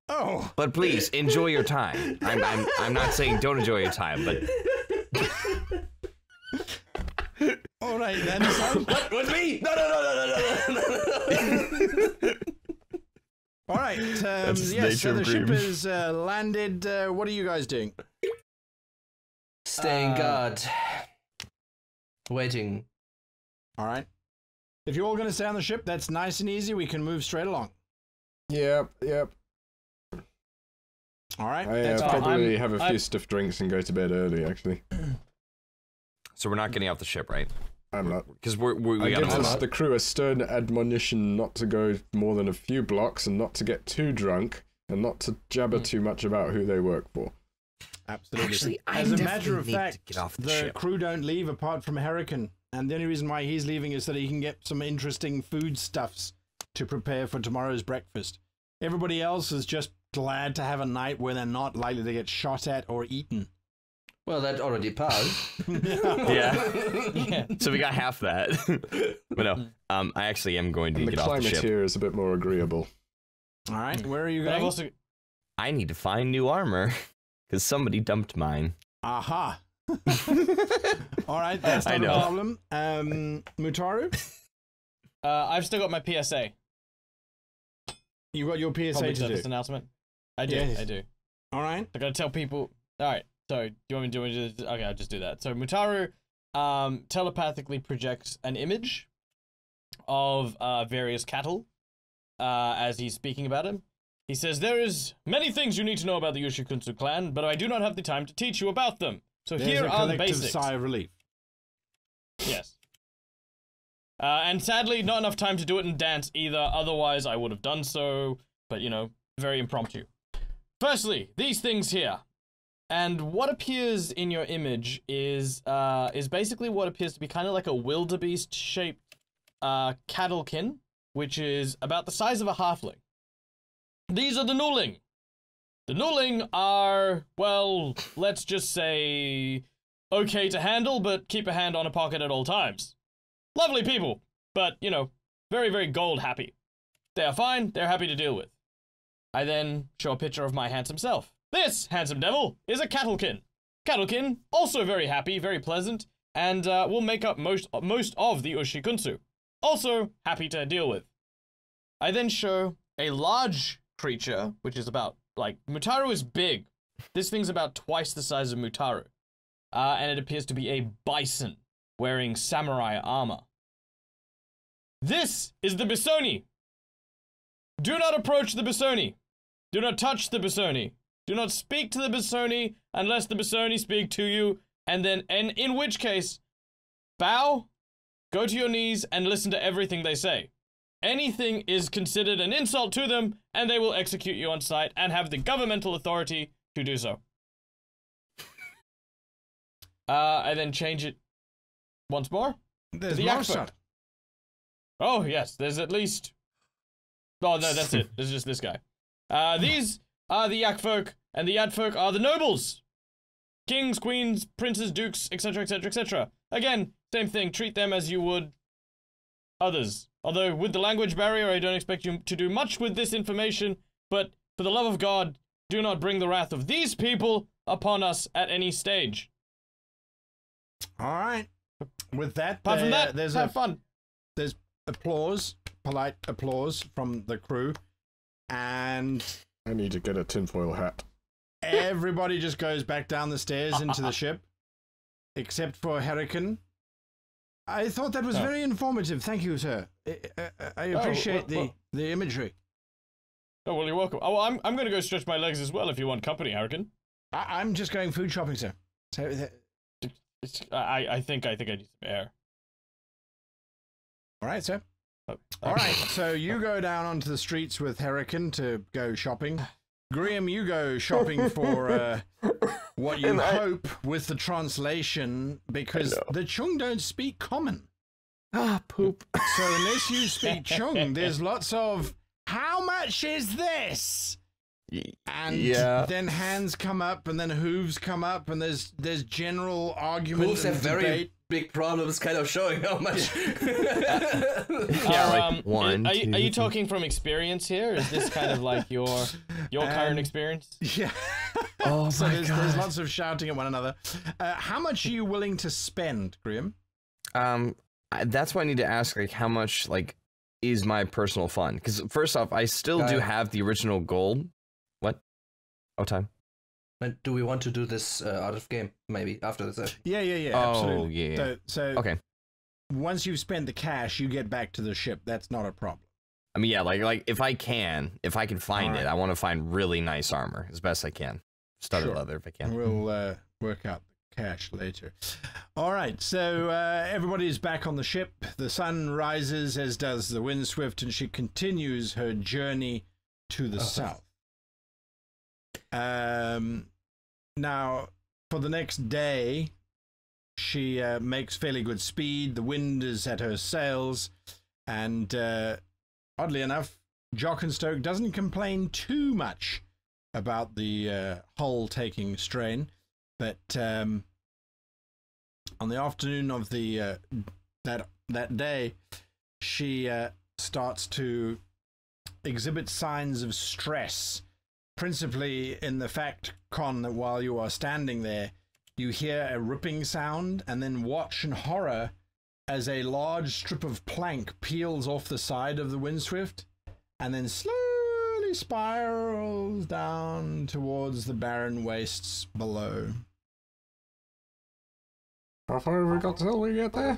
Oh. But please, enjoy your time. I'm not saying don't enjoy your time, but... All right, then, sir. What? With me? No. All right, That's the yes, so nature the of ship Grim. is landed. What are you guys doing? Staying guard. Waiting. All right. If you're all going to stay on the ship, that's nice and easy. We can move straight along. Yep. All right. I that's fine. probably have a few stiff drinks and go to bed early, actually. So we're not getting off the ship, right? I'm not. Because we I gotta give move on. the crew a stern admonition not to go more than a few blocks and not to get too drunk and not to jabber too much about who they work for. Absolutely. Actually, I As a matter definitely of need to fact, get off the the ship. crew don't leave apart from Hurricane. And the only reason why he's leaving is so that he can get some interesting foodstuffs to prepare for tomorrow's breakfast. Everybody else is just glad to have a night where they're not likely to get shot at or eaten. Well, that already passed. Yeah. So we got half that. But no, I actually am going to And the get off the climate ship. here is a bit more agreeable. All right, where are you But I've going? also I need to find new armor because somebody dumped mine. Aha. All right, that's I not a know. problem. Mutaru, I've still got my PSA. you got your PSA Public to service do. announcement. I do. Yes. I do. All right. I gotta tell people. All right. So do you want me to do it? Okay, I'll just do that. So Mutaru telepathically projects an image of various cattle as he's speaking about him. He says, "There is many things you need to know about the Yoshikunsu clan, but I do not have the time to teach you about them. So There's here a are the collective basics." sigh of relief. Yes. And sadly, not enough time to do it in dance either. Otherwise, I would have done so. But, you know, very impromptu. Firstly, these things here. And what appears in your image is basically what appears to be kind of like a wildebeest-shaped cattlekin, which is about the size of a halfling. These are the Nuling. The Nuling are, well, let's just say, okay to handle, but keep a hand on a pocket at all times. Lovely people, but, you know, very, very gold happy. They are fine, they're happy to deal with. I then show a picture of my handsome self. This handsome devil is a cattlekin. Cattlekin, also very happy, very pleasant, and will make up most of the Ushikunsu. Also happy to deal with. I then show a large creature, which is about, like, Mutaru is big. This thing's about twice the size of Mutaru. And it appears to be a bison wearing samurai armor. This is the Bisoni. Do not approach the Bisoni. Do not touch the Bisoni. Do not speak to the Bisoni unless the Bisoni speak to you, and in which case, bow, go to your knees, and listen to everything they say. Anything is considered an insult to them, and they will execute you on sight and have the governmental authority to do so. I then change it once more. There's The more, Yakfok. sir. Oh, yes, there's at least... Oh, no, that's it. There's just this guy. These are the Yakfolk, and the Yadfolk are the nobles. Kings, queens, princes, dukes, etc., etc., etc. Again, same thing. Treat them as you would others. Although, with the language barrier, I don't expect you to do much with this information, but for the love of God, do not bring the wrath of these people upon us at any stage. All right. With that, Apart from that, there's have fun. There's applause, polite applause from the crew, and I need to get a tinfoil hat. everybody just goes back down the stairs into the ship, except for Hurricane. I thought that was very informative. Thank you, sir. I appreciate the imagery. Oh, well, you're welcome. Oh, well, I'm going to go stretch my legs as well if you want company, Hurricane. I'm just going food shopping, sir. So, I think I need some air. all right, sir. Oh, All right, so you go down onto the streets with Hurricane to go shopping. Graham, you go shopping for what you hope with the translation, because the Chung don't speak common. Poop. So unless you speak Chung, there's lots of, how much is this? And then hands come up, and then hooves come up, and there's general argument. Hooves have very big problems kind of showing how much. One, are you talking from experience here? Is this kind of like your current experience? Yeah. Oh So my there's god. lots of shouting at one another. How much are you willing to spend, Graham? That's why I need to ask, like, how much, like, is my personal fund? Because first off, I still do have the original gold. What? Oh, time. Do we want to do this out of game? Maybe after this. Yeah, Oh, absolutely. yeah. So Okay. once you've spent the cash, you get back to the ship. That's not a problem. I mean, yeah, like if I can find it, I want to find really nice armor as best I can. Studded Sure. leather if I can. We'll work out the cash later. All right, so everybody is back on the ship. The sun rises, as does the Windswift, and she continues her journey to the south. Now, for the next day, she makes fairly good speed. The wind is at her sails, and oddly enough, Jock and Stoke doesn't complain too much about the hull taking strain, but on the afternoon of the that day, she starts to exhibit signs of stress, principally in the fact, Con, that while you are standing there, you hear a ripping sound, and then watch in horror as a large strip of plank peels off the side of the Windswift, and then slowly spirals down towards the barren wastes below. How far have we got till we get there?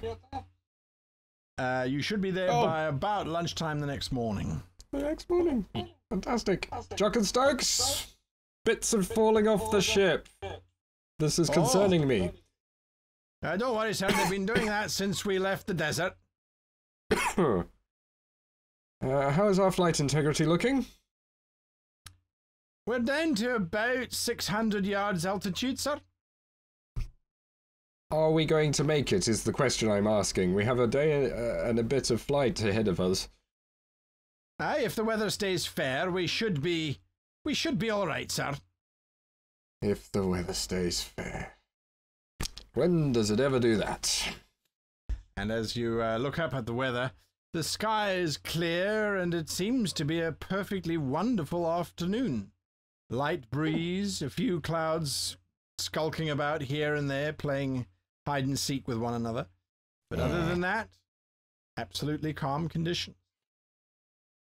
You should be there by about lunchtime the next morning. The next morning. Fantastic. Jock and Stokes! Bits are falling off the ship. This is concerning me. Don't worry, sir. They've been doing that since we left the desert. How is our flight integrity looking? We're down to about 600 yards altitude, sir. Are we going to make it, is the question I'm asking. We have a day and a bit of flight ahead of us. Aye, if the weather stays fair, we should be all right, sir. If the weather stays fair. When does it ever do that? And as you look up at the weather, the sky is clear, and it seems to be a perfectly wonderful afternoon. Light breeze, a few clouds skulking about here and there, playing hide and seek with one another. But other than that, absolutely calm conditions.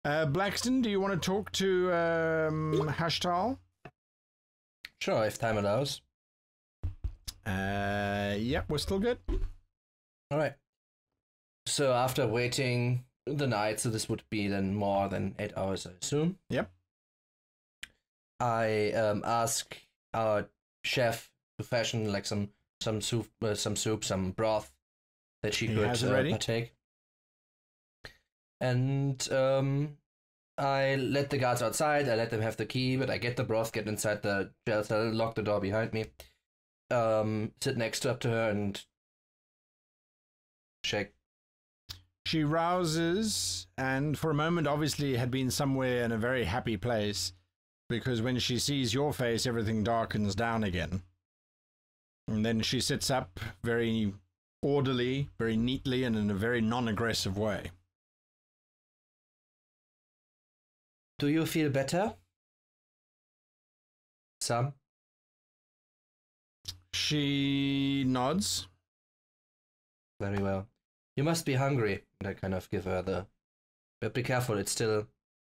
Blackston, do you want to talk to Hashtal? Sure, if time allows. Yep, we're still good. All right. So after waiting the night, so this would be then more than 8 hours, I assume. Yep. I ask our chef to fashion like some soup, some broth that she could partake. And I let the guards outside. I let them have the key, but I get the broth, get inside the jail cell, lock the door behind me, sit next up to her and shake. She rouses, and for a moment obviously had been somewhere in a very happy place, because when she sees your face, everything darkens down again. And then she sits up very orderly, very neatly, and in a very non-aggressive way. Do you feel better? Sam? She nods. Very well. You must be hungry. And I kind of give her the... But be careful, it's still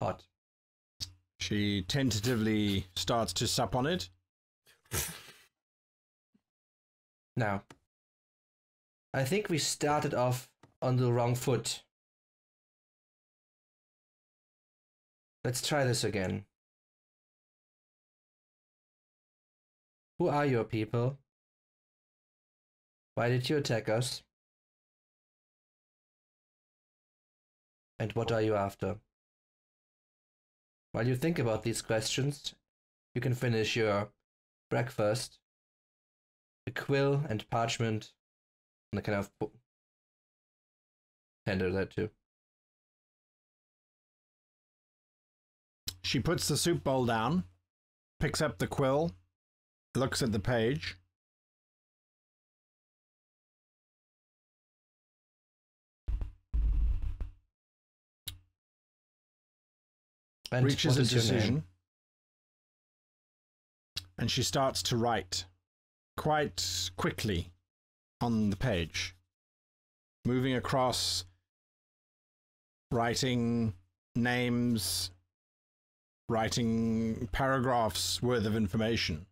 hot. She tentatively starts to sup on it. Now, I think we started off on the wrong foot. Let's try this again. Who are your people? Why did you attack us? And what are you after? While you think about these questions, you can finish your breakfast. A quill and parchment, and I kind of tender that too. She puts the soup bowl down, picks up the quill, looks at the page. And reaches what a is your name? decision. And she starts to write quite quickly on the page, moving across, writing names, writing paragraphs worth of information.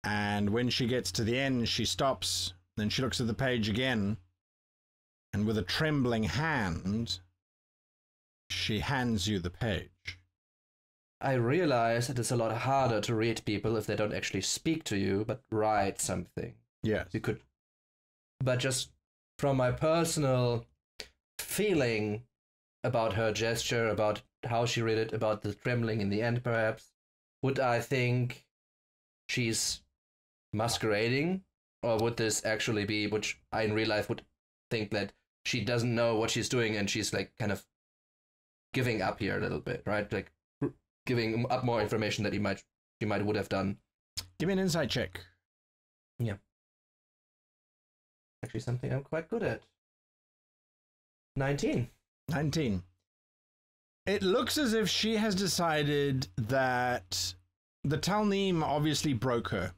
And when she gets to the end, she stops, then she looks at the page again, and with a trembling hand, she hands you the page. I realize it is a lot harder to read people if they don't actually speak to you, but write something. Yes. You could, but just from my personal feeling about her gesture, about how she read it, about the trembling in the end, perhaps, would I think she's masquerading, or would this actually be, which I in real life would think that she doesn't know what she's doing and she's like kind of giving up here a little bit, right? Like giving up more information that she might would have done. Give me an insight check. Yeah. Actually, something I'm quite good at. 19. 19. It looks as if she has decided that the Talneem obviously broke her.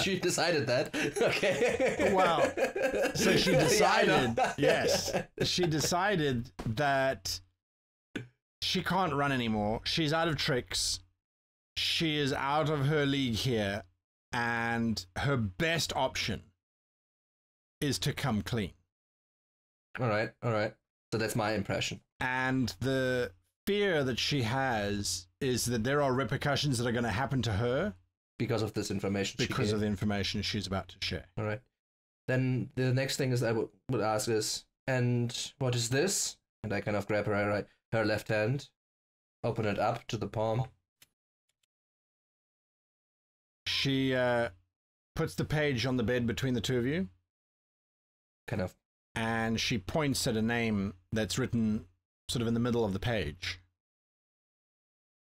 She decided that. Okay. Well, so she decided, Yeah, I know. yes, she decided that she can't run anymore. She's out of tricks. She is out of her league here. And her best option is to come clean. All right. So that's my impression. And the fear that she has is that there are repercussions that are going to happen to her Because of this information. because of the information she's about to share. All right. Then the next thing is I would ask is, and what is this? And I kind of grab her left hand, open it up to the palm. She puts the page on the bed between the two of you, Kind of. and she points at a name that's written sort of in the middle of the page.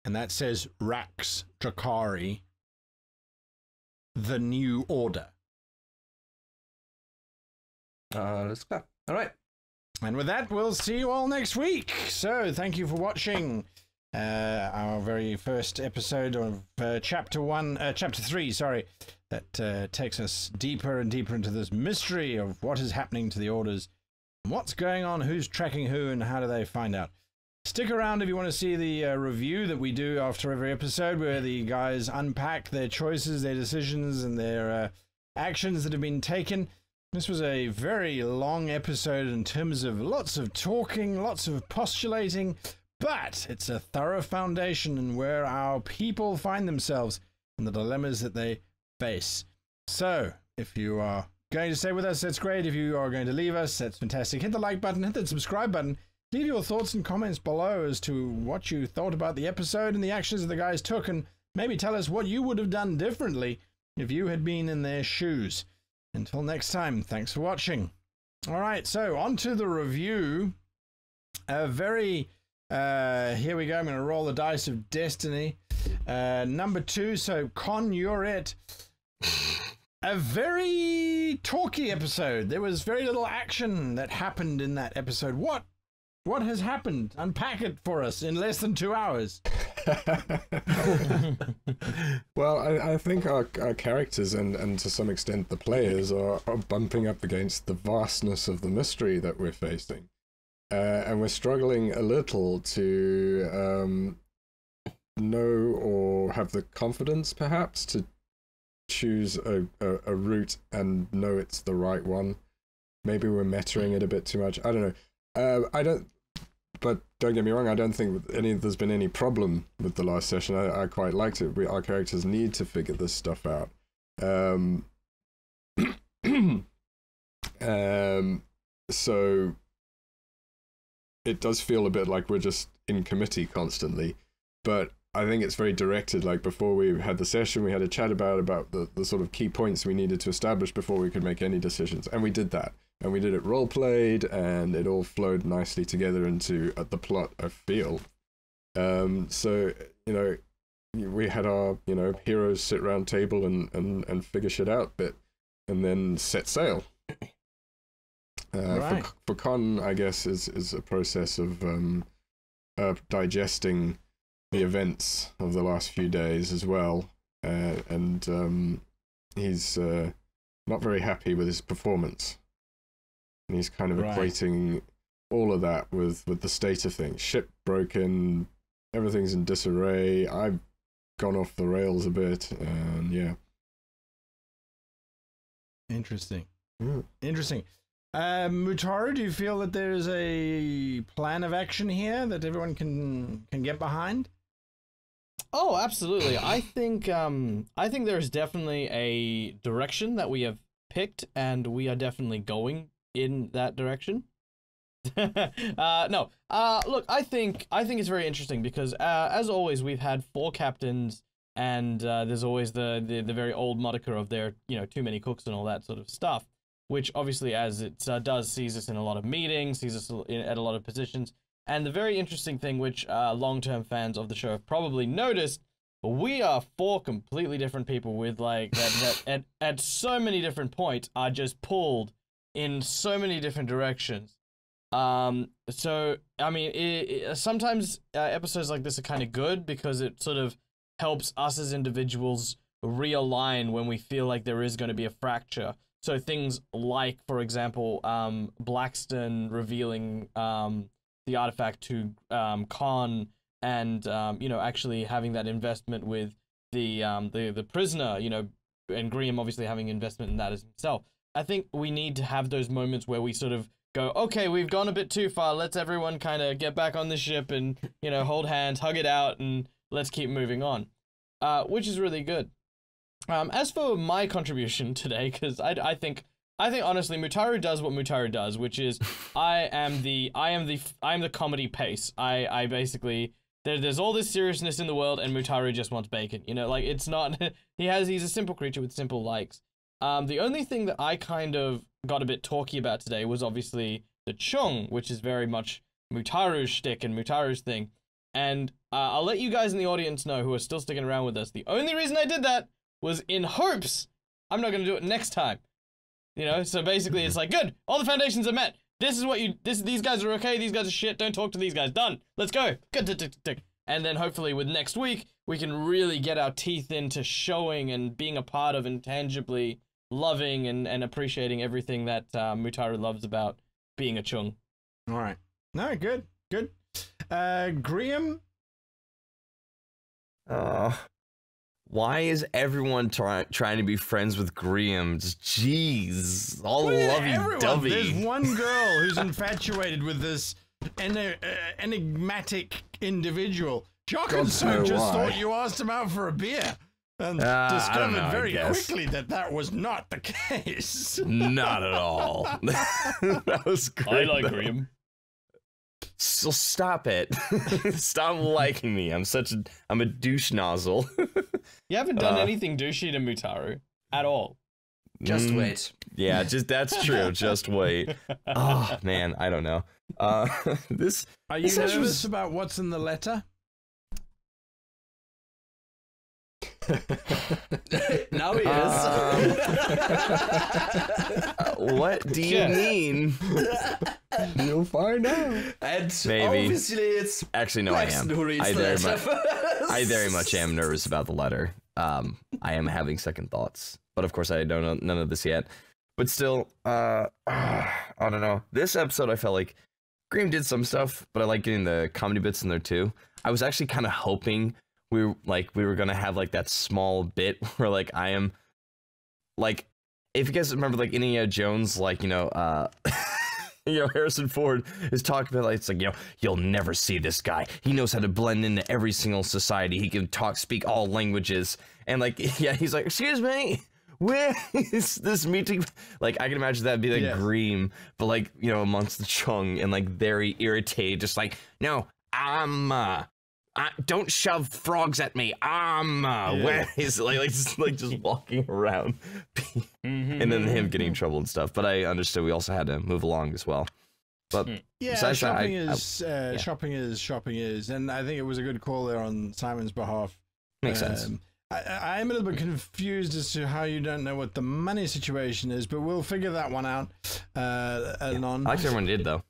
And that says Rax Drakari, the New Order. Let's go. All right. And with that, we'll see you all next week. So thank you for watching our very first episode of chapter 3, sorry, that takes us deeper and deeper into this mystery of what is happening to the orders, what's going on, who's tracking who, and how do they find out. Stick around if you want to see the review that we do after every episode, where the guys unpack their choices, their decisions, and their actions that have been taken. This was a very long episode in terms of lots of talking, lots of postulating, but it's a thorough foundation in where our people find themselves and the dilemmas that they face. So, if you are going to stay with us, that's great. If you are going to leave us, that's fantastic. Hit the like button, hit the subscribe button. Leave your thoughts and comments below as to what you thought about the episode and the actions that the guys took, and maybe tell us what you would have done differently if you had been in their shoes. Until next time, thanks for watching. All right, so on to the review. Here we go. I'm going to roll the dice of destiny. Number 2, so Con, you're it. A very talky episode. There was very little action that happened in that episode. What has happened? Unpack it for us in less than 2 hours. Well, I think our characters and to some extent the players are bumping up against the vastness of the mystery that we're facing. And we're struggling a little to know or have the confidence, perhaps, to choose a route and know it's the right one. Maybe we're metaing it a bit too much. I don't know. But don't get me wrong, I don't think there's been any problem with the last session. I quite liked it. Our characters need to figure this stuff out. So it does feel a bit like we're just in committee constantly. But I think it's very directed. Like before we had the session, we had a chat about the sort of key points we needed to establish before we could make any decisions, and we did that. And we did it role played, and it all flowed nicely together into the plot, I feel. So, you know, we had our, you know, heroes sit round table and figure shit out bit, and then set sail. Right. For Con, I guess, is a process of digesting the events of the last few days as well. And he's not very happy with his performance. And he's kind of equating all of that with the state of things. Ship broken, everything's in disarray. I've gone off the rails a bit, and yeah. Interesting. Interesting. Mutaru, do you feel that there is a plan of action here that everyone can get behind? Oh, absolutely. I think there's definitely a direction that we have picked, and we are definitely going in that direction. Look, I think it's very interesting because as always we've had 4 captains, and there's always the very old moniker of there, you know, too many cooks and all that sort of stuff, which obviously as it does sees us in a lot of meetings, sees us at a lot of positions. And the very interesting thing, which long-term fans of the show have probably noticed, we are 4 completely different people with like that at so many different points are just pulled in so many different directions. So I mean, sometimes episodes like this are kind of good because it sort of helps us as individuals realign when we feel like there is going to be a fracture. So things like, for example, Blackstone revealing the artifact to Khan, and you know, actually having that investment with the prisoner, you know, and Graham obviously having investment in that as himself. I think we need to have those moments where we sort of go, okay, we've gone a bit too far. Let's everyone kind of get back on the ship and, you know, hold hands, hug it out, and let's keep moving on, which is really good. As for my contribution today, because I think honestly, Mutaru does what Mutaru does, which is I am the comedy pace. I basically there's all this seriousness in the world, and Mutaru just wants bacon. You know, like it's not he's a simple creature with simple likes. The only thing that I kind of got a bit talky about today was obviously the Chung, which is very much Mutaru's shtick and Mutaru's thing. And I'll let you guys in the audience know who are still sticking around with us. The only reason I did that was in hopes I'm not going to do it next time. You know, so basically it's like, good, all the foundations are met. This is what these guys are okay, these guys are shit, don't talk to these guys, done. Let's go. And then hopefully with next week, we can really get our teeth into showing and being a part of and tangibly loving and appreciating everything that Mutaru loves about being a Chung. All right. No, good. Graham? Why is everyone trying to be friends with Graham? Jeez, all lovey-dovey. There's one girl who's infatuated with this enigmatic individual. Jock and Soap just thought you asked him out for a beer. And discovered very quickly that was not the case. Not at all. That was great. I like Graham. So stop it. Stop liking me. I'm a douche nozzle. You haven't done anything douchey to Mutaru at all. Just wait. Yeah, that's true. Just wait. Oh man, I don't know. Are you nervous about what's in the letter? Now he is. What do you mean? You'll find out. And maybe. Obviously it's actually no. I am. I very much am nervous. nervous about the letter. I am having second thoughts, but of course I don't know none of this yet. But still, I don't know. This episode I felt like Graham did some stuff, but I like getting the comedy bits in there too. I was actually kind of hoping we were gonna have like that small bit where like I am like, if you guys remember like Indiana Jones, like, you know, Harrison Ford is talking about like, it's like, you know, you'll never see this guy. He knows how to blend into every single society. He can speak all languages. And like, yeah, he's like, excuse me, where is this meeting? Like, I can imagine that'd be like Green, but like, you know, amongst the Chung and like very irritated, just like, no, I'm don't shove frogs at me. Where is just walking around, and then him getting in trouble and stuff. But I understood we also had to move along as well. But yeah, shopping is, and I think it was a good call there on Simon's behalf. Makes sense. I am a little bit confused as to how you don't know what the money situation is, but we'll figure that one out anon. I like everyone did though.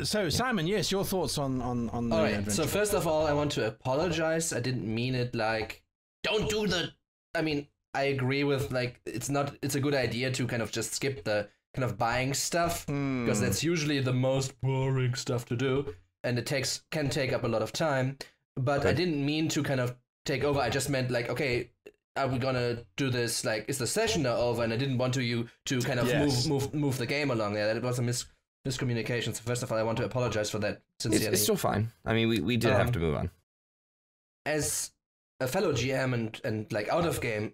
So Simon, yes, your thoughts on the All right. adventure. So first of all, I want to apologize. I didn't mean it like don't do the. I mean, I agree with like it's a good idea to kind of just skip the kind of buying stuff because that's usually the most boring stuff to do, and it can take up a lot of time. But I didn't mean to kind of take over. I just meant like, okay, are we gonna do this? Like, is the session now over? And I didn't want you to kind of move the game along there. That was a miscommunication. So first of all, I want to apologize for that sincerely. It's still fine. I mean, we did have to move on. As a fellow GM and like out of game,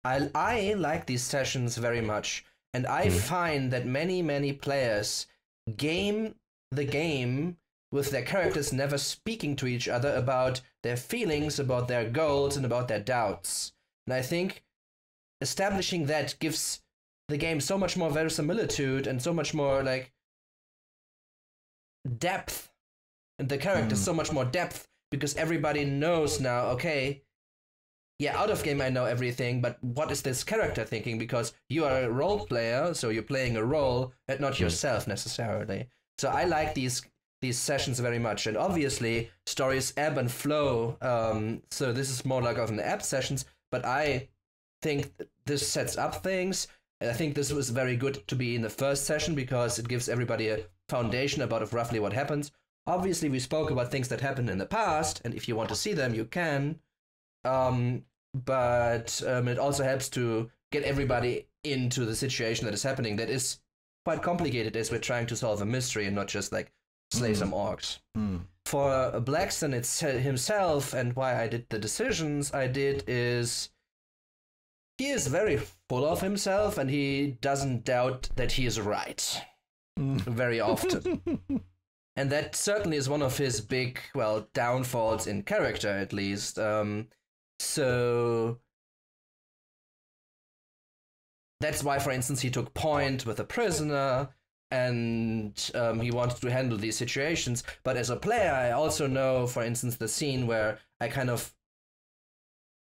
I like these sessions very much, and I find that many players game the game with their characters never speaking to each other about their feelings, about their goals, and about their doubts. And I think establishing that gives the game so much more verisimilitude and so much more like depth, and the characters so much more depth because everybody knows now, okay, yeah, out of game I know everything, but what is this character thinking? Because you are a role player, so you're playing a role and not yourself necessarily. So I like these sessions very much, and obviously stories ebb and flow, so this is more like of an ebb sessions, but I think this sets up things, and I think this was very good to be in the first session because it gives everybody a foundation about roughly what happens. Obviously we spoke about things that happened in the past, and if you want to see them you can, but it also helps to get everybody into the situation that is happening that is quite complicated as we're trying to solve a mystery and not just like slay some orcs. For Blackston himself, and why I did the decisions I did is he is very full of himself and he doesn't doubt that he is right very often. And that certainly is one of his big, well, downfalls in character at least. So that's why, for instance, he took point with a prisoner, and he wanted to handle these situations. But as a player, I also know, for instance, the scene where I kind of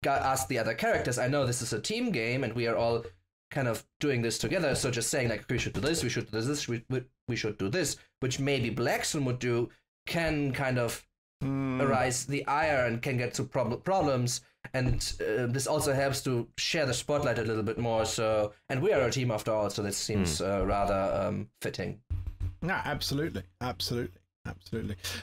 asked the other characters, I know this is a team game, and we are all kind of doing this together. So just saying, like, we should do this, we should do this, we should do this, which maybe Blackstone would do, can kind of arise the ire and can get to problems. And this also helps to share the spotlight a little bit more. So, and we are a team after all, so this seems rather fitting. No, absolutely.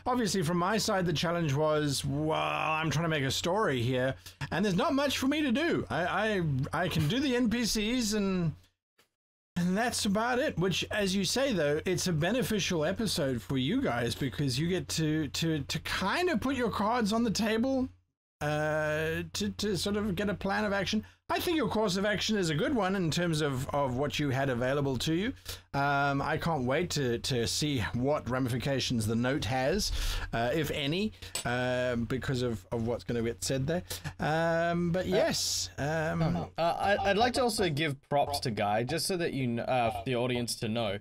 Obviously, from my side, the challenge was, well, I'm trying to make a story here, and there's not much for me to do. I can do the NPCs, and that's about it. Which, as you say, though, it's a beneficial episode for you guys because you get to kind of put your cards on the table. To sort of get a plan of action. I think your course of action is a good one in terms of what you had available to you. I can't wait to see what ramifications the note has, if any, because of what's going to get said there. But yes. I'd like to also give props to Guy, just so that you for the audience to know.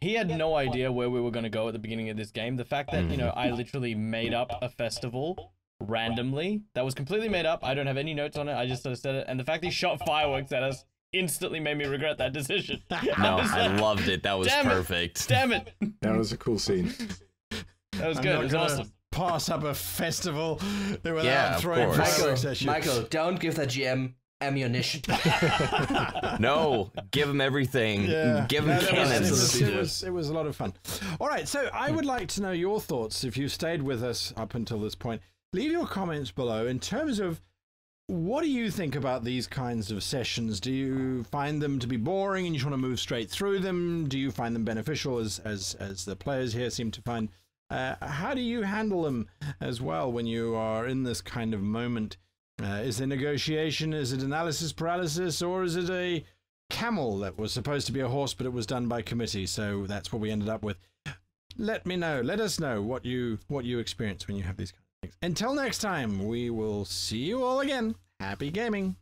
He had no idea where we were going to go at the beginning of this game. The fact that, I literally made up a festival randomly that was completely made up. I don't have any notes on it. I just sort of said it, and the fact he shot fireworks at us instantly made me regret that decision. I loved it. That was perfect. Damn it! That was a cool scene. That was good. It was awesome. Pass up a festival without throwing fireworks at you. Michael, don't give that GM ammunition. No, give him everything. Yeah. Give him cannons. It was a lot of fun. All right, so I would like to know your thoughts if you stayed with us up until this point. Leave your comments below in terms of what do you think about these kinds of sessions? Do you find them to be boring and you just want to move straight through them? Do you find them beneficial as the players here seem to find? How do you handle them as well when you are in this kind of moment? Is there negotiation? Is it analysis paralysis? Or is it a camel that was supposed to be a horse but it was done by committee? So that's what we ended up with. let me know. Let us know what you experience when you have these kind of things. Until next time, we will see you all again. Happy gaming.